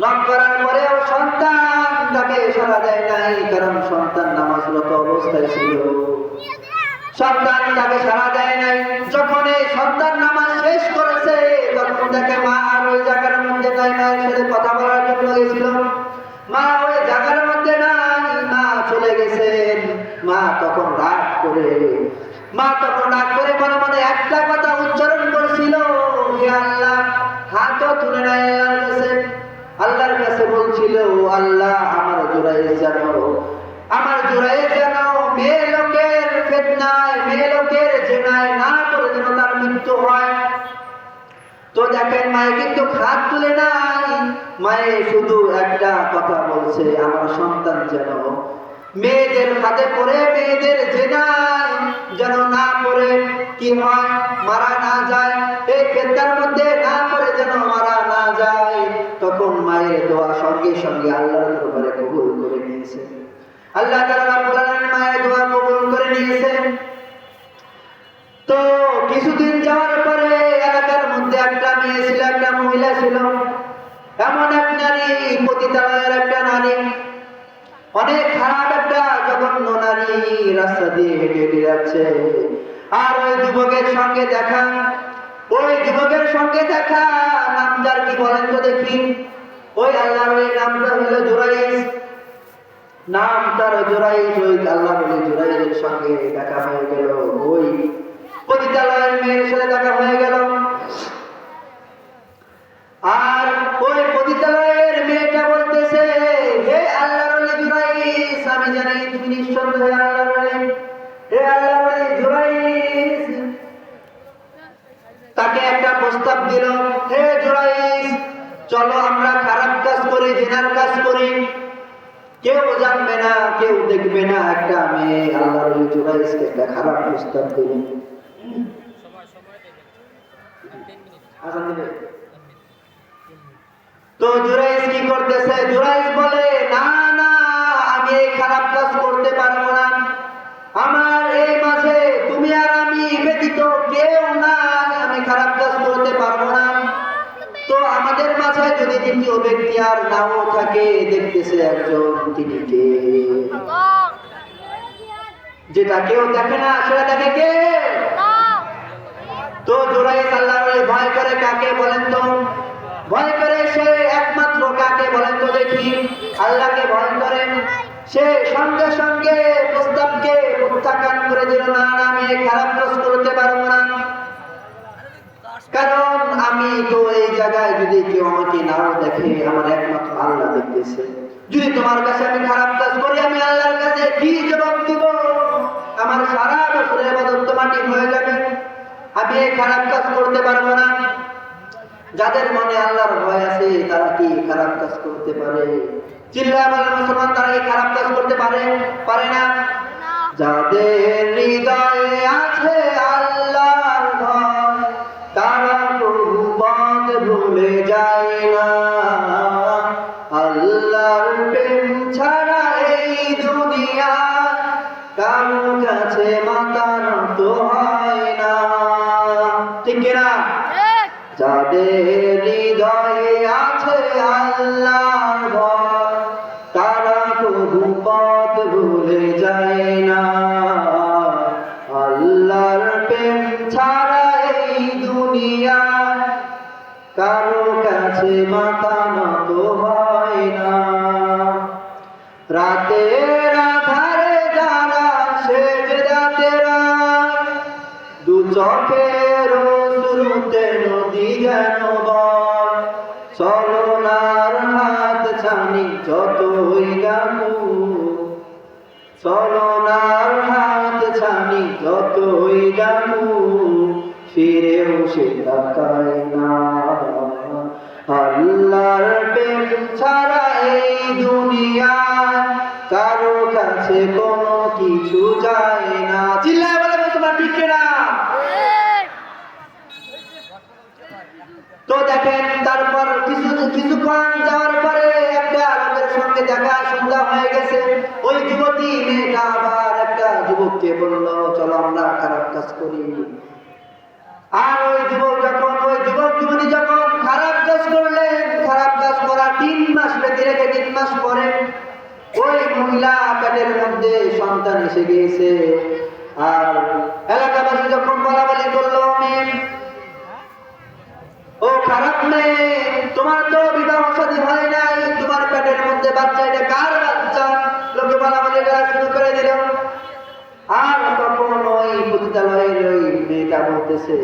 নক করার পরেও সন্তান তাকে সাড়া দেয় নাই, কারণ সন্তান নামাজরত অবস্থায় ছিল। সন্তান তাকে সাড়া দেয় নাই। যখন এই সন্তান নামাজ শেষ করেছে, তখন দেখে মা আর ওই জায়গার মধ্যে নাই, মায়ের সাথে কথা বলার জন্য গেছিল। মা ওই জায়গার মধ্যে নাই, মা চলে গেছেন। মা তখন রাগ করে মনে মনে একটা কথা উচ্চারণ করেছিল, হে আল্লাহ, হাতও তুলে নেয় আল্লাহর কাছে বলছিল, আল্লাহ, আমার জুরাইজ যেন মেয়ে লোকের ফিতনায়, মেয়ে লোকের জেনায় না করে যেন তার মৃত্যু হয়। তো দেখেন মায়ে কিন্তু হাত তুলে নাই, মায়ে শুধু একটা কথা বলছে, আমার সন্তান যেন মেয়েদের হাতে পড়ে, মেয়েদের জেনায় যেন না পড়ে কি হয়, মারা না যায়, এই ফিতনার মধ্যে না পড়ে যেন মারা না যায়। তখন মায়ের দোয়া সঙ্গে সঙ্গে আল্লাহর দরবারে কবুল করে নিয়েছে। আল্লাহ তাআলা রাব্বুল আলামিন মায়ের দোয়া কবুল করে নিয়েছেন। তো কিছুদিন যাওয়ার পরে এলাকার মধ্যে একটা মেয়ে ছিল, একটা মহিলা ছিল, এমন এক নারী, পতিতালয়ের একটা নারী, অনেক খারাপ একটা জঘন্য নারী, রাস্তা দিয়ে হেঁটে হেঁটে যাচ্ছে। আর ওই যুবকের সঙ্গে দেখা, নামদার কি বলেন তো দেখি? ওই আল্লাহর ওই নামটা হলো জুরাইজ। নাম তার জুরাইজ। ওই আল্লাহ বলে জুরাইজের সঙ্গে দেখা হয়ে গেল, ওই পতিতালয়ের মেয়ের সাথে দেখা হয়ে গেল। আর ওই পতিতালয়ের মেয়েটা বলতেছে, হে আল্লাহর ওলি জুরাইজ, আমি জানি তুমি নিঃসন্দেহে আল্লাহর ওলি। হে আল্লাহর ওলি জুরাইজ, তাকে একটা প্রস্তাব দিল, হে জুরাইজ, চলো আমরা খারাপ কাজ করি, জিনার কাজ করি, কেউ জানবে না, কেউ দেখবে না। একটা মেয়ে আল্লাহর ওলি জুরাইজকে একটা খারাপ প্রস্তাব দিল। তো জুরাইজ কি করতেছে? জুরাইজ বলে, না না, আমি এই খারাপ কাজ করতে পারবো না। আমার এই মাঝে তুমি আর আমি ব্যতীত কেউ না, আমি খারাপ কাজ করতে পারবো না। তো আমাদের মাঝে যদি দ্বিতীয় ব্যক্তি আর নাও থাকে, দেখতেছে একজন, তিনি কে? যেটা কেউ দেখে না সেটা দেখে কে? তো জুরাইজ আল্লাহর ওলি ভয় করে কাকে বলেন তো? ভয় করে সে একমাত্র কাকে বলেন তো দেখি? আল্লাহকে ভয় করেন। সে সঙ্গে সঙ্গে প্রস্তাবকে প্রত্যাখ্যান করে দিল, না না, আমি এই খারাপ কাজ করতে পারবো না, কারণ আমি তো এই জায়গায় যদি কেউ আমাকে নাও দেখে, আমার একমাত্র আল্লাহ দেখতেছে। যদি তোমার কাছে আমি খারাপ কাজ করি, আমি আল্লাহর কাছে কি জবাব দিব? আমার সারা বছরের ইবাদত মাটি হয়ে যাবে। আমি এই খারাপ কাজ করতে পারবো না। যাদের মনে আল্লাহর ভয় আছে তারা কি খারাপ কাজ করতে পারে? চিল্লায়া বলেন মুসলমান, তারা কি খারাপ কাজ করতে পারে? পারে না। যাদের হৃদয়ে আছে আল্লাহর ভয়, তারা প্রভু পথ ভুলে যায় না। আল্লাহর প্রেম ছাড়া এই দুনিয়া কারো কাছে মাথা নত হয় না। ঠিক কিনা? যাদের হৃদয়ে আছে আল্লাহর ভয়, তারা প্রভু পথ ভুলে যায় না। আল্লাহর প্রেম ছাড়া এই দুনিয়ায় কারো কাছে মাথা নত হয় না। রাতের আধারে যারা সেজদাতে রায়, দু চোখের শুরুতে নদী যেন বয়, চলনার হাত ছানি যতই ডাকু, চলনার হাত ছানি যতই ডাকু, ফিরেও সে তাকায় না। আল্লাহর প্রেম ছাড়া এই দুনিয়ায় কারো কাছে কোনো কিছু যায় না। চিল্লায় বলে তোমার ঠিক কিনা? তো দেখেন, তারপর কিছুক্ষণ যাওয়ার পরে একটা লোকের সঙ্গে দেখা, সন্ধ্যা হয়ে গেছে। ওই যুবতী মেয়েটা আবার একটা যুবককে বলল, চলো আমরা খারাপ কাজ করি। আর ওই যুবক যুবতী যখন খারাপ কাজ করলেন, খারাপ কাজ করার 3 মাস বেঁধে রেখে 3 মাস পরে ওই মহিলা পেটের মধ্যে সন্তান এসে গিয়েছে। আর এলাকাবাসী যখন বলাবলি করলো, ও খারাপ মেয়ে, তোমার তো বিবাহ শাদী হয় নাই, তোমার পেটের মধ্যে বাচ্চা, এটা কার বাচ্চা? লোকে বলাবলি করা শুরু করে দিল। আর তখন ওই পতিতালয়ের ওই মেয়েটা বলতেছে,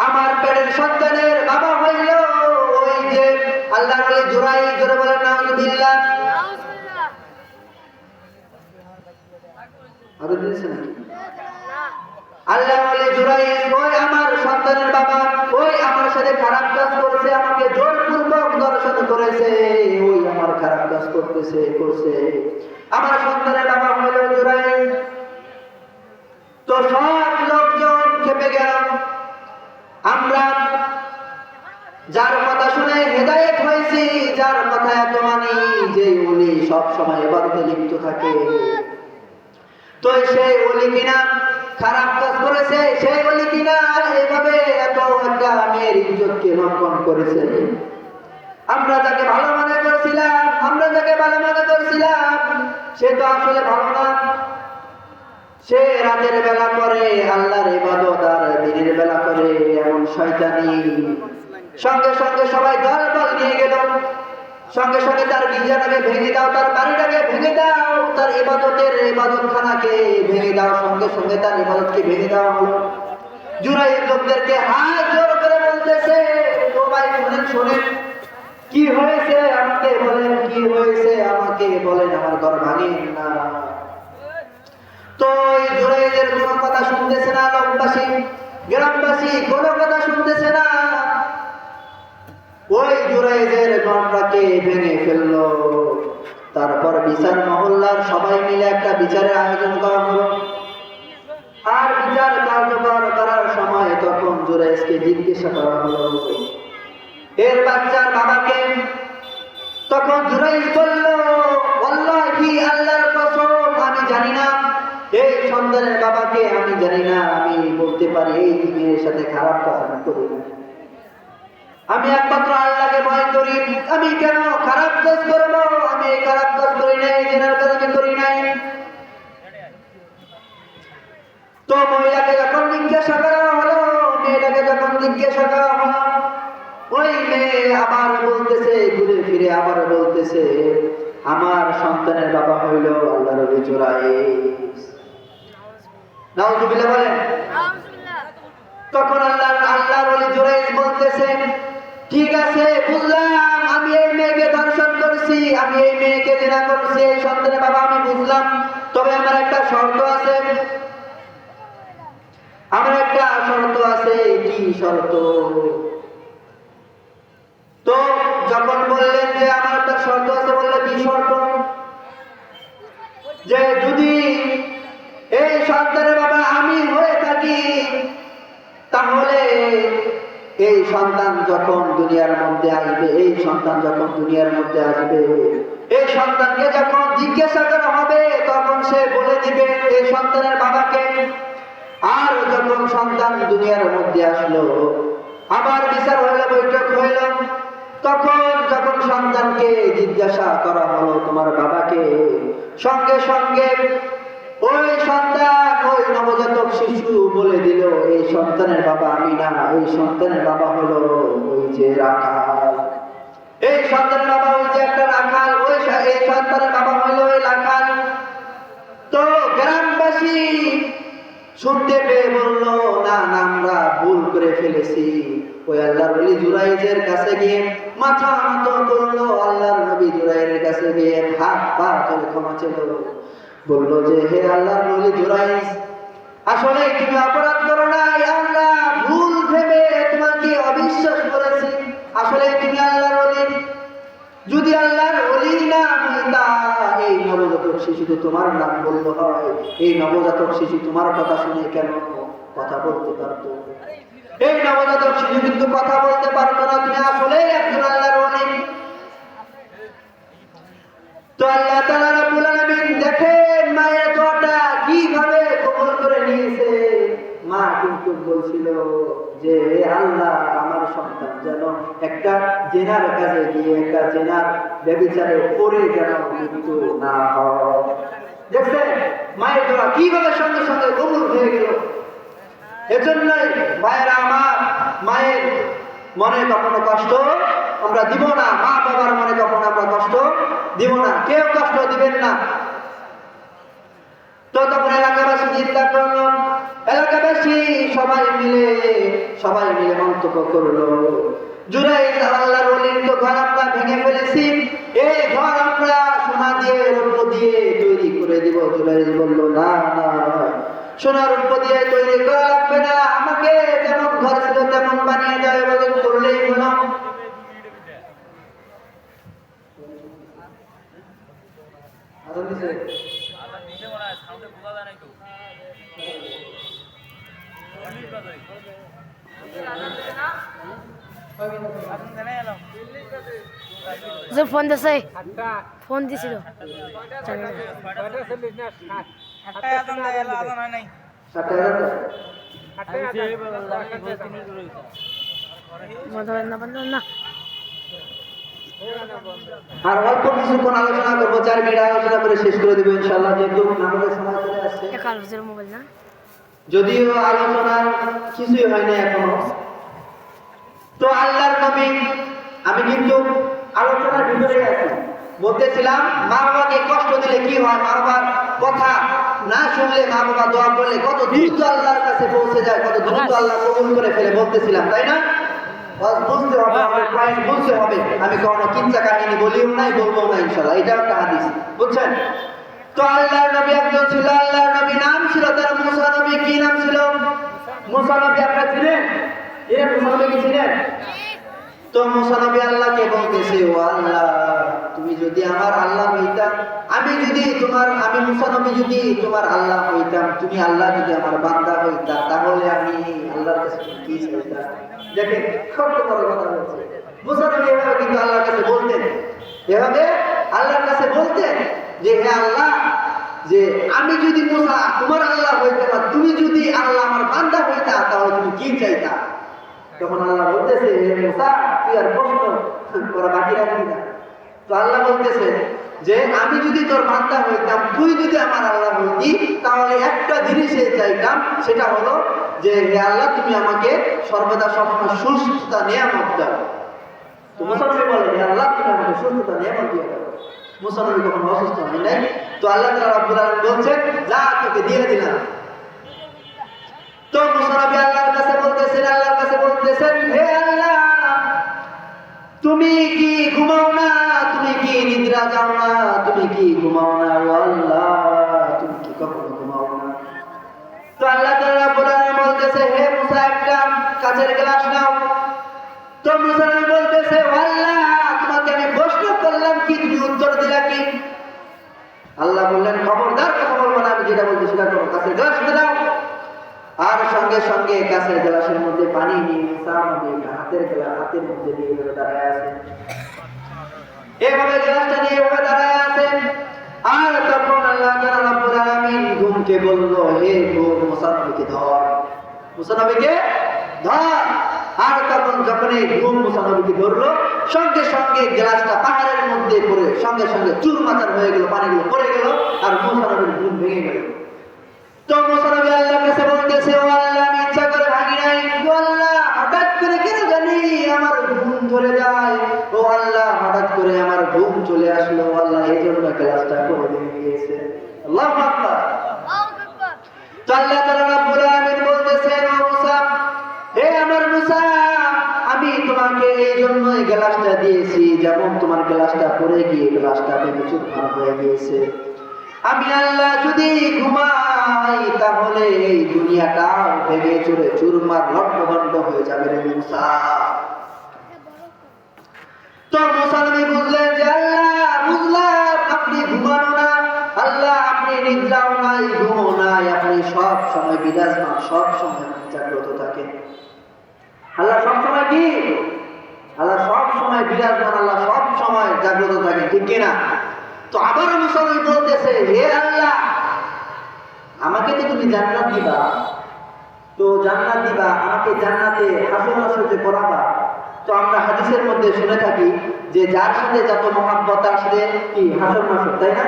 আমার পেটের সন্তানের বাবা হইল ওই যে আল্লাহর ওলি জুরাইজ। জোরে বলেন নাউজুবিল্লাহ। আদর দিয়েছে নাকি? আল্লাহর ওলি জুরাইজ ওই আমার সন্তানের বাবা, ওই আমার সাথে খারাপ কাজ করছে, আমাকে জোরপূর্বক দর্শন করেছে, ওই আমার খারাপ কাজ করছে। আমার সন্তানের বাবা হইল জুরাইজ। তো সব লোকজন খেপে গেল। আমরা যার কথা শুনে হেদায়েত হয়েছি, যার কথা এত মানি, যে উনি সব সময় ইবাদতে লিপ্ত থাকে, তো সেই ওলি কিনা খারাপ কাজ করেছে, সেই ওলি কিনা এইভাবে এত একটা মেয়ের ইজ্জতকে লঙ্ঘন করেছে। আমরা যাকে ভালো মনে করছিলাম, সে তো আসলে ভালো না। সে রাতের বেলা করে আল্লাহর ইবাদত আর দিনের বেলা করে এমন শয়তানি। সঙ্গে সঙ্গে সবাই দল নিয়ে গেল, সঙ্গে সঙ্গে তার গির্জাটাকে ভেঙে দাও, তার বাড়িটাকে ভেঙে দাও, তার ইবাদতখানাকে ভেঙে দেওয়ার সঙ্গে সঙ্গে তার ইবাদতকে ভেঙে দেওয়া হলো। জুরাইজ লোকদেরকে হাত জোর করে বলতেছে, ও ভাই শোনেন, কি হয়েছে আমাকে বলেন, কি হয়েছে আমাকে বলেন, আমার ঘর ভাঙেন না। তো এই জুরাইজের কোনো কথা শুনতেছে না লোকবাসী, গ্রামবাসী কোনো কথা শুনতেছে না। ওই জুরাইজের ঘরটাকে ভেঙে ফেললো। তারপর বিচার মহল্লার সবাই মিলে একটা বিচারের আয়োজন করা হলো। আর বিচার কার্যকর করার সময় তখন জুরাইজকে জিজ্ঞাসা করা হলো এর বাচ্চার বাবাকে। তখন জুরাইজ বলল, ওয়াল্লাহি আল্লাহর কসম, আমি জানি না এই সন্তানের বাবাকে, আমি জানি না। আমি বলতে পারি এই মেয়ের সাথে খারাপ কাজ আমি করি না, আমি একমাত্র আল্লাহকে ভয় করি। আমি কেন খারাপ কাজ করবো? আমি এই খারাপ কাজ করি নাই, জেনার কাজ আমি করি নাই। তো মহিলাকে যখন জিজ্ঞাসা করা হলো, মেয়েটাকে যখন জিজ্ঞাসা করা হলো, ওই মেয়ে আবার বলতেছে, ঘুরে ফিরে আবার বলতেছে, আমার সন্তানের বাবা হইল আল্লাহর নবী জুরাইজ। নাউজুবিল্লাহ বলেন। তখন আল্লাহর ওলি জুরাইজ বলতেছেন, ঠিক আছে বুঝলাম, আমি এই মেয়েকে ধর্ষণ করছি, আমি এই মেয়েকে জিনা করছি, এই সন্তানের বাবা আমি বুঝলাম। তবে আমার একটা শর্ত আছে, আমার একটা শর্ত আছে। কি শর্ত? তো যখন বললেন যে আমার একটা শর্ত আছে, বললে কি শর্ত? যে যদি এই সন্তানের বাবা আমি হয়ে থাকি, তাহলে এই সন্তান যখন দুনিয়ার মধ্যে আসবে, এই সন্তান যখন দুনিয়ার মধ্যে আসবে, এই সন্তানকে যখন জিজ্ঞাসা করা হবে, তখন সে বলে দিবে এই সন্তানের বাবাকে। আর যখন সন্তান দুনিয়ার মধ্যে আসলো, আবার বিচার হইল, বৈঠক হইল, তখন যখন সন্তানকে জিজ্ঞাসা করা হলো তোমার বাবাকে, সঙ্গে সঙ্গে ওই সন্তান, ওই নবজাতক শিশু বলে দিল এই সন্তানের বাবা আমি না, এই সন্তানের বাবা হলো ওই যে রাখাল, এই সন্তানের বাবা ওই যে একটা রাখাল, এই সন্তানের বাবা হলো ওই রাখাল। তো গ্রামবাসী শুনতে পেয়ে বলল, না না, আমরা ভুল করে ফেলেছি। ওই আল্লাহর ওলি জুরাইজের কাছে গিয়ে মাথা নত করলো, আল্লাহর নবী জুরাইজের কাছে গিয়ে হাত পা ধরে ক্ষমা চেল, বলল যে হে আল্লাহর ওলি জুরাইজ, আসলে তুমি অপরাধ করো নাই, আমরা ভুল ভেবে তোমাকে অবিশ্বাস করেছি। আসলে তুমি আল্লাহর ওলি, যদি আল্লাহর ওলি না হইতা, এই নবজাতক শিশু তো তোমার নাম বললো হয়, এই নবজাতক শিশু তোমার কথা শুনে কেন কথা বলতে পারতো? এই নবজাতক শিশু কিন্তু কথা বলতে পারতো না, তুমি আসলে একজন আল্লাহর ওলি। তো আল্লাহ তাআলা রাব্বুল আলামিন দেখেন মায়ের দোয়াটা কিভাবে কবুল করে নিয়েছে। মা কিন্তু বলছিল যে আল্লাহ, আমার সন্তান যেন একটা জেনার কাছে গিয়ে, একটা জেনার ব্যভিচারে পড়ে যেন মৃত্যু না হয়। দেখছেন মায়ের দোয়া কিভাবে সঙ্গে সঙ্গে কবুল হয়ে গেল। এজন্যই ভাইয়েরা আমার, মায়ের মনে কখনো কষ্ট আমরা দিব না, মা বাবার মনে কখনো আমরা কষ্ট দিব না, কেউ কষ্ট দিবেন না। তো তখন এলাকাবাসী চিন্তা করল, এলাকাবাসী সবাই মিলে মন্তব্য করলো, জুরাইজ আল্লাহর ওলির তো ঘর আমরা ভেঙে ফেলেছি, এই ঘর আমরা সোনা দিয়ে রৌপ্য দিয়ে তৈরি করে দিব। জুরাইজ বলল, না না, সোনা রৌপ্য দিয়ে তৈরি করা লাগবে না, আমাকে যেমন ঘর ছিল তেমন বানিয়ে দেয়, এভাবে করলেই হলো। ফোন দিছে, ফোন দিছিল না। আর অল্প কিছুক্ষণ আলোচনা করবো, 4 মিনিট আলোচনা করে শেষ করে দেবো ইনশাআল্লাহ, যেহেতু আমাদের সময় চলে আসছে। মোবাইল না, যদিও আলোচনার কিছুই হয় না এখনো। তো আল্লাহর নবী, আমি কিন্তু আলোচনার ভিতরে আছি, বলতেছিলাম মা বাবাকে কষ্ট দিলে কি হয়, মা বাবা শুনলে, মা বাবা দোয়া করলে কত দ্রুত আল্লাহর কাছে পৌঁছে যায়, কত দ্রুত আল্লাহ কবুল করে ফেলে বলতেছিলাম, তাই না? বুঝতে হবে, আমার পয়েন্ট বুঝতে হবে। আমি কখনো কিচ্ছা কাহিনী বলিও নাই, বলবো না ইনশাআল্লাহ। এটা একটা হাদিস, বুঝছেন? তো আল্লাহর নবী একজন ছিল, আল্লাহর নবী নাম ছিল তার মুসা নবী। কি নাম ছিল? মুসা নবী। আপনারা চিনেন? মুসা নবী কি চিনেন? তো মুসা নবী আল্লাহকে বলতেছে, ও আল্লাহ, তুমি যদি আমার আল্লাহ হইতাম, আমি মুসা নবী যদি তোমার আল্লাহ হইতাম, তুমি আল্লাহ যদি আমার বান্দা হইতাম, তাহলে আমি আল্লাহর কাছে কি চাইতাম? দেখেন কত বড় কথা বলছে মুসা নবী। এভাবে কিন্তু আল্লাহর কাছে বলতেন, এভাবে আল্লাহর কাছে বলতেন যে, হে আল্লাহ, যে আমি যদি মুসা তোমার আল্লাহ হইতাম, তুমি যদি আল্লাহ আমার বান্দা হইতা, তাহলে তুমি কি চাইতা? তখন আল্লাহ বলতেছে, হে মুসা, তুই আর প্রশ্ন করা বাকি রাখবি না। তো আল্লাহ বলতেছে যে, আমি যদি তোর বান্দা হইতাম, তুই যদি আমার আল্লাহ হইতি, তাহলে একটা জিনিসে চাইতাম, সেটা হলো যে, হে আল্লাহ, তুমি আমাকে সর্বদা সবসময় সুস্থতা নিয়ামত দাও। তো মুসা নবী বলে, হে আল্লাহ, তুমি আমাকে সুস্থতা নিয়ামত দিয়ে দাও। মুসা নবী কখনো অসুস্থ হয় নাই। তো আল্লাহ তাআলা রাব্বুল আলামিন বলছেন, যা, তোকে দিয়ে দিলাম। তো মুসা নবী আল্লাহর কাছে বলতেছেন, হে আল্লাহ, তুমি কি ঘুমাও না? তুমি কি নিদ্রা যাও না? তুমি কি ঘুমাও না? ও আল্লাহ, তুমি কি কখনো ঘুমাও না? তো আল্লাহ তাআলা রাব্বুল আলামিন বলতেছে, হে মুসা, একটা কাচের গ্লাস নাও। তো মুসা নবী বলতেছে, ও আল্লাহ, তোমাকে আমি প্রশ্ন করলাম কি, তুমি উত্তর দিলা কি? আল্লাহ বললেন, খবরদার কথা বলবো না, আমি যেটা বলছি সেটা করো। কাচের গ্লাস দাও। আর সঙ্গে সঙ্গে কাছের গ্লাসের মধ্যে পানি নিয়ে মুসা নবী হাতের মধ্যে নিয়ে দাঁড়ায় আছেন। এভাবে গ্লাসটা নিয়ে এভাবে দাঁড়ায় আছেন। আর তখন আল্লাহ তাআলা রাব্বুল আলামিন ঘুমকে বলল, হে ঘুম, মুসা নবীকে ধর, মুসা নবীকে ধর। আর তখন যখন এই ঘুম মুসা নবীকে ধরলো, সঙ্গে সঙ্গে গ্লাসটা পাহাড়ের মধ্যে পড়ে সঙ্গে সঙ্গে চুরমাচার হয়ে গেল, পানিগুলো পড়ে গেল, আর মুসা নবীর ঘুম ভেঙে গেল। তো মুসা নবী আল্লাহর কাছে বলতেছে, ও আল্লাহ, আমি ইচ্ছা করে ভাঙি নাই, ও আল্লাহ, হঠাৎ করে কেন জানি আমার ঘুম ধরে যায়, ও আল্লাহ, হঠাৎ করে আমার ঘুম চলে আসলো, ও আল্লাহ, এই জন্য গ্লাসটা পড়ে গিয়েছে। আল্লাহু আকবার। তো আল্লাহ তাআলা রাব্বুল আলামিন বলতেছেন, ও মুসা, হে আমার মুসা, আমি তোমাকে এই জন্যই গ্লাসটা দিয়েছি, যেমন তোমার গ্লাসটা পড়ে গিয়ে গ্লাসটা ভেঙে চুরমার হয়ে গিয়েছে। আমি আল্লাহ যদি ঘুমাই, তাহলে এই দুনিয়াটা ভেঙে চুরে চুরমার লণ্ডভণ্ড হয়ে যাবে রে মুসা। তো মুসা নবী বুঝলেন যে, আল্লাহ, বুঝলাম আপনি ঘুমানো না, আল্লাহ, আপনি নিদ্রাও নাই, ঘুমও নাই, আপনি সব সময় বিরাজমান, সব সময় জাগ্রত থাকেন। আল্লাহ সব সময় কি? আল্লাহ সব সময় বিরাজমান, আল্লাহ সব সময় জাগ্রত থাকেন, ঠিক কিনা? তো আবার মুসা নবী বলতেছে, হে আল্লাহ, আমাকে তো তুমি জান্নাত দিবা, তো জান্নাত দিবা, আমাকে জান্নাতে হাসর নাসর করাবা। তো আমরা হাদিসের মধ্যে শুনে থাকি যে, যার সাথে যত মহাব্বত তার সাথে কি হাসর নাসর, তাই না?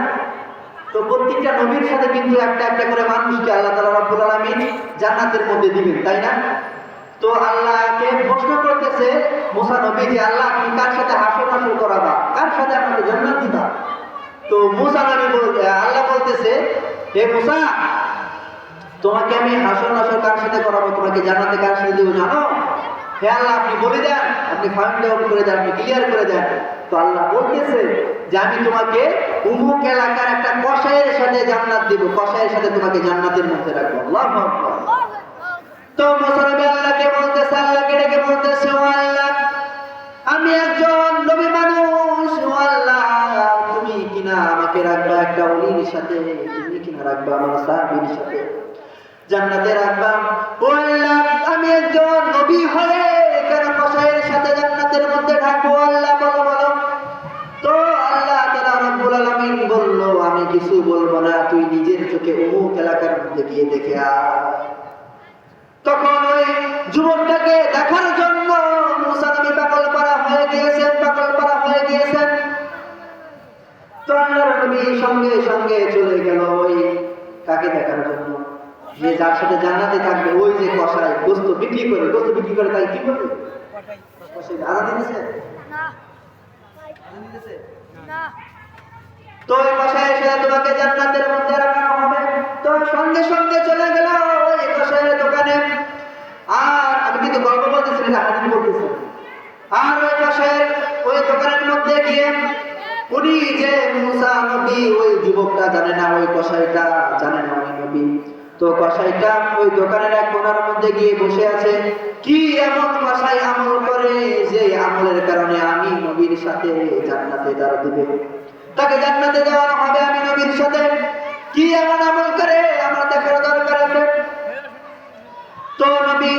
তো প্রত্যেকটা নবীর সাথে কিন্তু একটা একটা করে মানুষকে আল্লাহ তাআলা রাব্বুল আলামিন জান্নাতের মধ্যে দিবেন, তাই না? তো আল্লাহকে প্রশ্ন করতেছে মুসা নবী যে, আল্লাহ, তুমি কার সাথে হাসর নাসর করাবা, কার সাথে আমাকে জান্নাত দিবা? তো মুসা নবী আল্লাহ বলতেছে, হে মুসা, তোমাকে আমি হাসর নাসর কার সাথে করাবো, তোমাকে জান্নাতে কার সাথে দেবো জানো? হে আল্লাহ, আপনি বলে দেন, আপনি ফাইন্ড আউট করে দেন, আপনি ক্লিয়ার করে দেন। তো আল্লাহ বলতেছে যে, আমি তোমাকে উমুক এলাকার একটা কসাইয়ের সাথে জান্নাত দেব, কসাইয়ের সাথে তোমাকে জান্নাতের মধ্যে রাখবো। আল্লাহু আকবার। তো মুসা নবী আল্লাহকে বলতেছে, আল্লাহকে ডেকে বলতেছে, ও আল্লাহ, আমি একজন নবী মানুষ, ও আল্লাহ, তুমি কিনা আমাকে রাখবা একটা ওলির সাথে, তুমি কিনা রাখবা আমার সাহাবীর সাথে, জান্নাতে রাখবা। ও আল্লাহ, আমি একজন নবী হয়ে কেন কসাইয়ের সাথে জান্নাতের মধ্যে থাকবো? আল্লাহ বলো বলো। তো আল্লাহ তাআলা রাব্বুল আলামিন বলল, আমি কিছু বলবো না, তুই নিজের চোখে অমুক এলাকার মধ্যে গিয়ে দেখে আয়। তখন ওই যুবকটাকে দেখার জন্য মুসা নবী পাগল পারা হয়ে গিয়েছেন। তো আল্লাহর নবী সঙ্গে সঙ্গে চলে গেল ওই কাকে দেখার জন্য, যে যার সাথে জান্নাতে থাকবে, ওই যে কসাই গোস্ত বিক্রি করে তাই কি করবে? আজান দিতেছে না। তো ওই কসাইয়ের সাথে তোমাকে জান্নাতের মধ্যে রাখা হবে। তো সঙ্গে সঙ্গে চলে গেল ওই কসাইয়ের দোকানে। আর আমি কিন্তু গল্প বলতেছি না, হাদিস বলতেছি। আর ওই কসাইয়ের ওই দোকানের মধ্যে গিয়ে উনি যে মুসা নবী, ওই যুবকটা জানে না, ওই কসাইটা জানে না ওই নবী। তো কসাইটা ওই দোকানের এক কোণার মধ্যে গিয়ে বসে আছে। কি এমন কসাই আমল করে যে আমলের কারণে আমি নবীর সাথে জান্নাতে দাঁড় দিবে, তাকে জান্নাতে দেওয়া হবে আমি নবীর সাথে? কি এমন আমল করে আমার দেখার দরকার আছে। তো নবী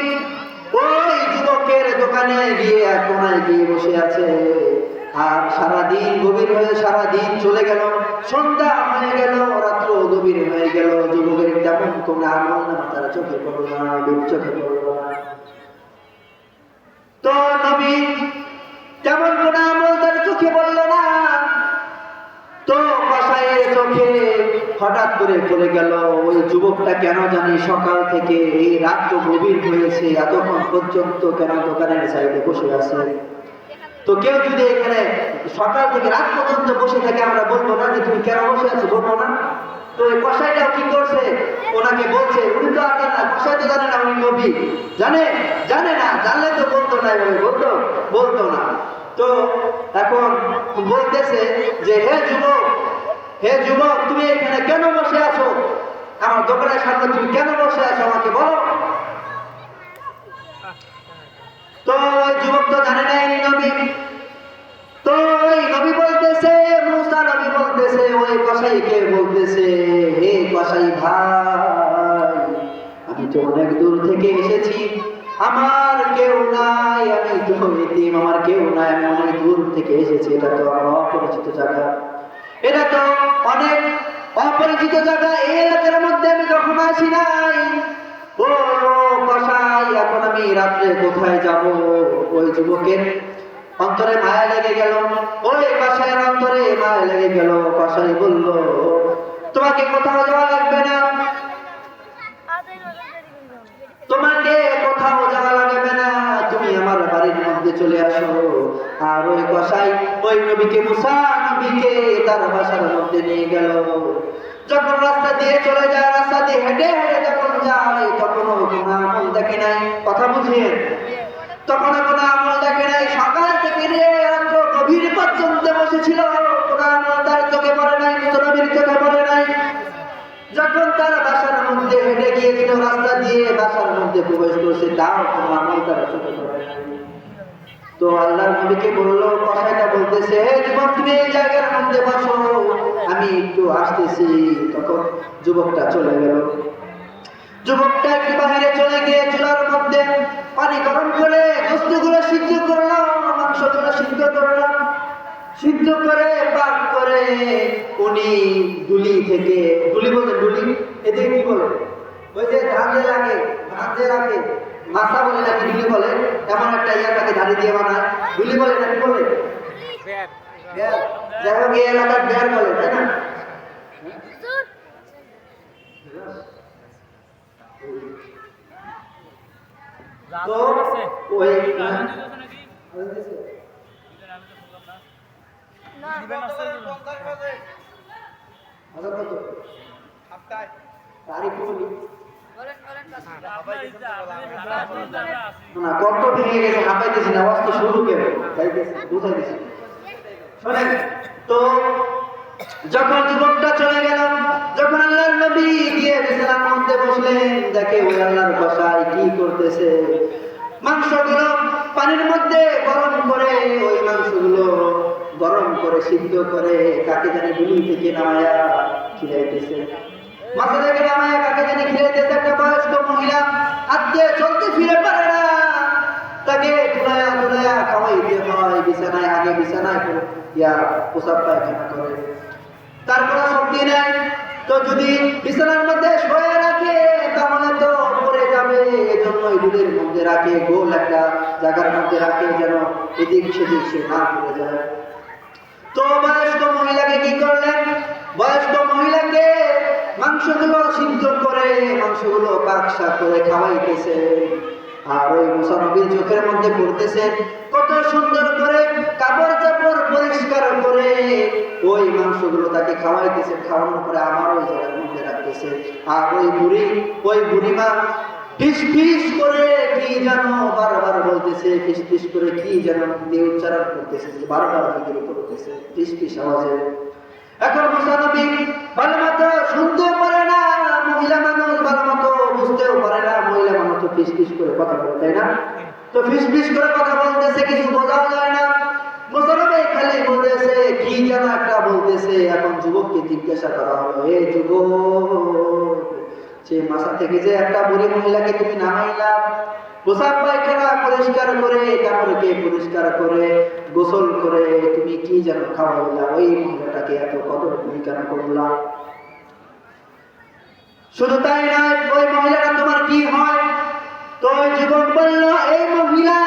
ওই যুবকের দোকানে গিয়ে এক কোণায় গিয়ে বসে আছে। আর সারাদিন গভীর হয়ে সারাদিন চলে গেল, সন্ধ্যা হয়ে গেল, রাত্র গভীর হয়ে গেল। যুবকের তেমন কোনো আমল না তার চোখে পড়ল না, চোখে পড়ল না। তো নবী তেমন কোনো আমল তার চোখে পড়ল না। তো কসাইয়ের চোখে হঠাৎ করে পড়ে গেল ওই যুবকটা কেন জানি সকাল থেকে এই রাত গভীর হয়েছে, এতক্ষণ পর্যন্ত কেন দোকানের সাইডে বসে আছে। তো কেউ যদি এখানে সকাল থেকে রাত পর্যন্ত বসে থাকে, আমরা বলবো না যে তুমি কেন বসে আছো, বলবো না? তো এই কসাইটাও কি করছে, ওনাকে বলছে। উনি তো আর জানে না, কসাই তো জানে না উনি নবী, জানে না, জানলে তো বলতো না, বলতো না। তো এখন বলতেছে যে হে যুবক তুমি এখানে কেন বসে আছো, আমার দোকানের সামনে তুমি কেন বসে আছো, আমাকে বলো। তো ওই যুবক তো জানে না এই নবী। তো ওই নবী বলতেছে, মুসা নবী বলতেছে ওই কসাইকে বলতেছে, হে কসাই ভাই, আমি তো অনেক দূর থেকে এসেছি, আমার কেউ নাই, আমি তো এতিম, আমার কেউ নাই, আমি অনেক দূর থেকে এসেছি। এটা তো আমার অপরিচিত জায়গা, এটা তো অনেক অপরিচিত জায়গা, এই এলাকার মধ্যে আমি কখনো আসি নাই। ও কসাই, এখন আমি রাত্রে কোথায় যাব? ওই যুবকের অন্তরে মায়া লেগে গেল, ওই কসাইয়ের অন্তরে মায়া লেগে গেল। কসাই বলল, তোমাকে কোথাও যাওয়া লাগবে না, তোমাকে কোথাও যাওয়া লাগবে না, তুমি আমার বাড়ির মধ্যে চলে আসো। আর ওই কসাই ওই নবীকে, মুসা নবীকে তার বাসার মধ্যে নিয়ে গেল। যখন রাস্তা দিয়ে চলে যায়, রাস্তা দিয়ে হেঁটে হেঁটে যখন যায়, তখনও কোনো আমল দেখে নাই। কথা বুঝিয়ে, তখনও কোনো আমল দেখে নাই। সকাল থেকে রাত্র গভীর পর্যন্ত বসেছিল, কোনো আমল তার চোখে পড়ে নাই, মুসা নবীর চোখে পড়ে নাই। যখন তার বাসার মধ্যে হেঁটে গিয়েছিল, রাস্তা দিয়ে বাসার মধ্যে প্রবেশ করছে, তাও কোনো আমল তার চোখে পড়ে নাই। তো আল্লাহর নবীকে বলল, কসাইটা বলতেছে, হে যুবক তুমি এই জায়গার মধ্যে বসো, আমি একটু আসতেছি। তখন যুবকটা চলে গেল। যুবকটা একটু বাহিরে চলে গিয়ে চুলার মধ্যে পানি গরম করে গোস্তগুলো সিদ্ধ করলো, মাংসগুলো সিদ্ধ করলো, সিদ্ধ করে পাক করে উনি ডুলি থেকে, ডুলি বলে, ডুলি এদিকে কি বলে, ওই যে ধান যে রাখে মাথা বলে নাকি ডুলি বলে, এমন একটা ইয়াটাকে ধারি দিয়ে বানায়, ডুলি বলে নাকি বলে, যাই হোক এই এলাকার বের বলে, তাই না? তো ওই কত ভেঙে গেছে, হাঁপাইতেছি না, আওয়াজ তো শুরু কেন বুঝাইতেছি। শোনেন তো, যখন যুবকটা চলে গেল, যখন আল্লাহর নবী গিয়ে বিছানার মধ্যে বসলেন, দেখে ওই আল্লাহর কসাই কি করতেছে, মাংসগুলো পানির মধ্যে গরম করে, ওই মাংসগুলো গরম করে সিদ্ধ করে কাকে জানি ডুলি থেকে নামায়া খিলাইতেছে, মাথা থেকে নামায়া কাকে জানি খিলাইতেছে। একটা বয়স্ক মহিলা আজকে চলতে ফিরে পারে না, তাকে ধুলায়া খাওয়াইতে হয়, বিছানায় আগে বিছানায় প্রসাব পায়খানা করে, তার কোনো শক্তি নেই। তো যদি বিছানার মধ্যে শোয়ে রাখে তাহলে তো পড়ে যাবে, এজন্য দুধের মধ্যে রাখে, গোল একটা জায়গার মধ্যে রাখে, যেন এদিক সেদিক সে না পড়ে যায়। তো বয়স্ক মহিলাকে কি করলেন, বয়স্ক মহিলাকে মাংসগুলো সিদ্ধ করে, মাংসগুলো কাকসা করে খাওয়াইতেছে। আর ওই মুসা নবীর চোখের মধ্যে পড়তেছে, কত সুন্দর করে কাপড় চাপড় পরিষ্কার করে ওই মাংসগুলো তাকে খাওয়াইতেছে, খাওয়ানোর পরে আমার ওই জায়গার মধ্যে রাখতেছে। আর ওই বুড়িমা ফিস ফিস করে কি যেন বারবার বলতেছে, ফিস ফিস করে কি যেন দিয়ে উচ্চারণ করতেছে, বারবার জিকির করতেছে ফিস ফিস আওয়াজে। এখন মুসা নবী ভালো মতো শুনতেও পারে না, মহিলা মানুষ ভালো মতো বুঝতেও পারে না, মহিলা মানুষ তো ফিস ফিস করে কথা বলে, তাই না? তো ফিস ফিস করে কথা বলতেছে, কিছু বোঝাও যায় না। মুসা নবী খালি বলতেছে কি যেন একটা বলতেছে। এখন যুবককে জিজ্ঞাসা করা হলো, এ যুবক, সে মাথা থেকে যে একটা বুড়ি মহিলাকে তুমি নামাইলা, পোশাক পায়খানা পরিষ্কার করে, কাপড়কে পরিষ্কার করে, গোসল করে তুমি কি যেন খাওয়াইলা, ওই মহিলাটাকে এত কদর তুমি কেন করলা? শুধু তাই নয়, ওই মহিলাটা তোমার কি হয়? তো ওই যুবক বলল, এই মহিলা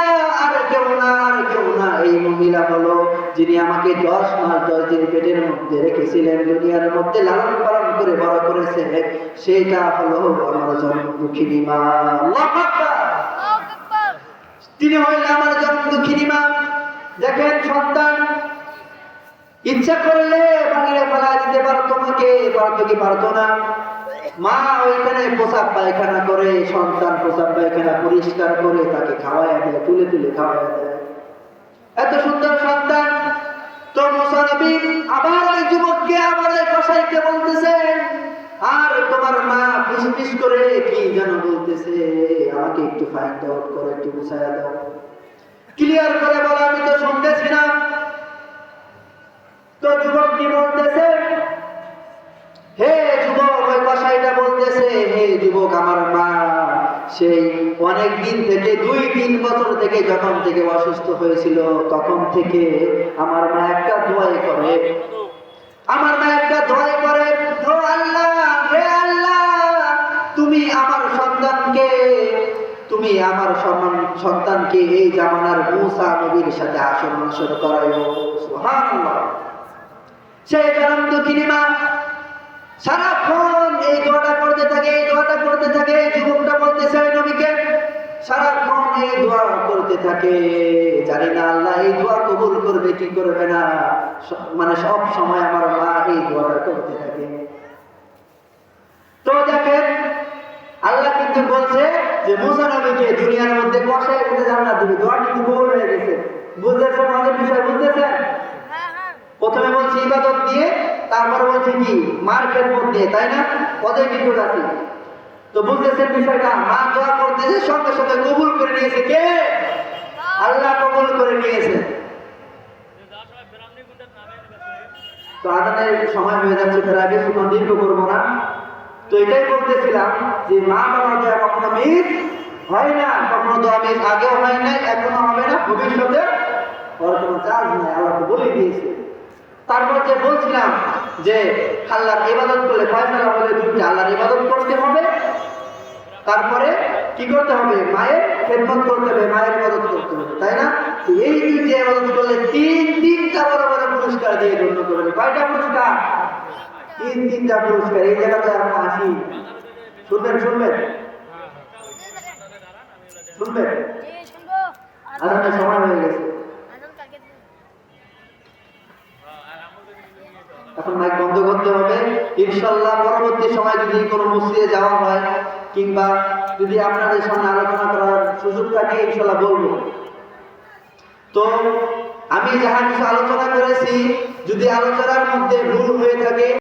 আর কেউ না, আর কেউ না, এই মহিলা হলো যিনি আমাকে 10 মাস 10 দিন পেটের মধ্যে রেখেছিলেন, দুনিয়ার মধ্যে লালন পালন করে বড় করেছে, সেটা হলো আমার জন্ম দুঃখিনী মা। আল্লাহু আকবার। তিনি হইলেন আমার জন্ম দুঃখিনী মা। দেখেন, সন্তান ইচ্ছা করলে বানিয়ে ফেলা দিতে পারতো, তোমাকে পারতো কি পারতো না? মা ওইখানে পোশাক পায়খানা করে, সন্তান পোশাক পায়খানা পরিষ্কার করে তাকে খাওয়াইয়া দেয়, তুলে তুলে খাওয়াইয়া দেয়। এত সুন্দর সন্তান। তো মুসা নবী আবার ওই যুবককে, আবার ওই কসাইকে বলতেছে, আর তোমার মা ফিস ফিস করে কি যেন বলতেছে, আমাকে একটু ফাইন্ড আউট করে একটু বুঝাইয়া দাও, ক্লিয়ার করে বলো, আমি তো শুনতেছি না। তো যুবক কি বলতেছে, হে যুবক, ওই কসাইটা বলতেছে, হে যুবক, আমার মা সেই অনেক দিন থেকে 2-3 বছর থেকে যখন থেকে অসুস্থ হয়েছিল, তখন থেকে আমার মা একটা দোয়াই করে, আমার মা একটা দোয়াই করে, ও আল্লাহ, হে আল্লাহ, তুমি আমার সন্তানকে এই জামানার মুসা নবীর সাথে আসর নসর করাইও। সুবহানাল্লাহ। সেই জন্ম দুঃখিনী মা সারাক্ষণ এই দোয়াটা করতে থাকে, এই দোয়াটা করতে থাকে। যুবকটা বলতেছে ওই নবীকে, সারাক্ষণ এই দোয়া করতে থাকে, জানি না আল্লাহ এই দোয়া কবুল করবে কি করবে না, মানে সব সময় আমার মা এই দোয়াটা করতে থাকে। তো দেখেন, আল্লাহ কিন্তু বলছে যে মুসা নবীকে দুনিয়ার মধ্যে কষায় করে জান্নাত দিবে, দোয়া কিন্তু কবুল হয়ে গেছে। বুঝতেছেন আমাদের বিষয়? বুঝতেছেন? প্রথমে বলছি ইবাদত দিয়ে, তারপরে বলছে কি মার খেদমত দিয়ে, তাই না? ওদের কিন্তু আছে। তো বুঝতেছেন বিষয়টা? মা দোয়া করতেছে, সঙ্গে সঙ্গে কবুল করে নিয়েছে। কে? আল্লাহ কবুল করে নিয়েছে। তো আজানের সময় হয়ে যাচ্ছে, তার আগে শুনো, দীর্ঘ করবো না। তো এটাই বলতেছিলাম যে মা বাবা দোয়া কখনো মিস হয় না, কখনো দোয়া মিস আগেও হয় নাই, এখনো হবে না, ভবিষ্যতে ওর কোনো চার্জ নাই, আল্লাহ তো বলে দিয়েছে। তারপর যে বলছিলাম যে আল্লাহর ইবাদত করলে ফয়সালা হলে দুইটা, আল্লাহর ইবাদত করতে হবে, তারপরে কি করতে হবে? মায়ের খেদমত করতে হবে, মায়ের ইবাদত করতে হবে, তাই না? এই দুইটা ইবাদত করলে তিনটা বড় বড় পুরস্কার দিয়ে ধন্য করবে। কয়টা পুরস্কার? তিনটা পুরস্কার। এই জায়গাতে আমরা আসি, শুনবেন শুনবেন শুনবেন আজানের সময় হয়ে গেছে, এখন মাইক বন্ধ করতে হবে। ইনশাআল্লাহ পরবর্তী সময় যদি কোনো মসজিদে যাওয়া হয়, কিংবা যদি আপনাদের সামনে আলোচনা করার সুযোগ থাকে, ইনশাআল্লাহ বলবো। তো আমি যাহা কিছু আলোচনা করেছি, যদি আলোচনার মধ্যে ভুল হয়ে থাকে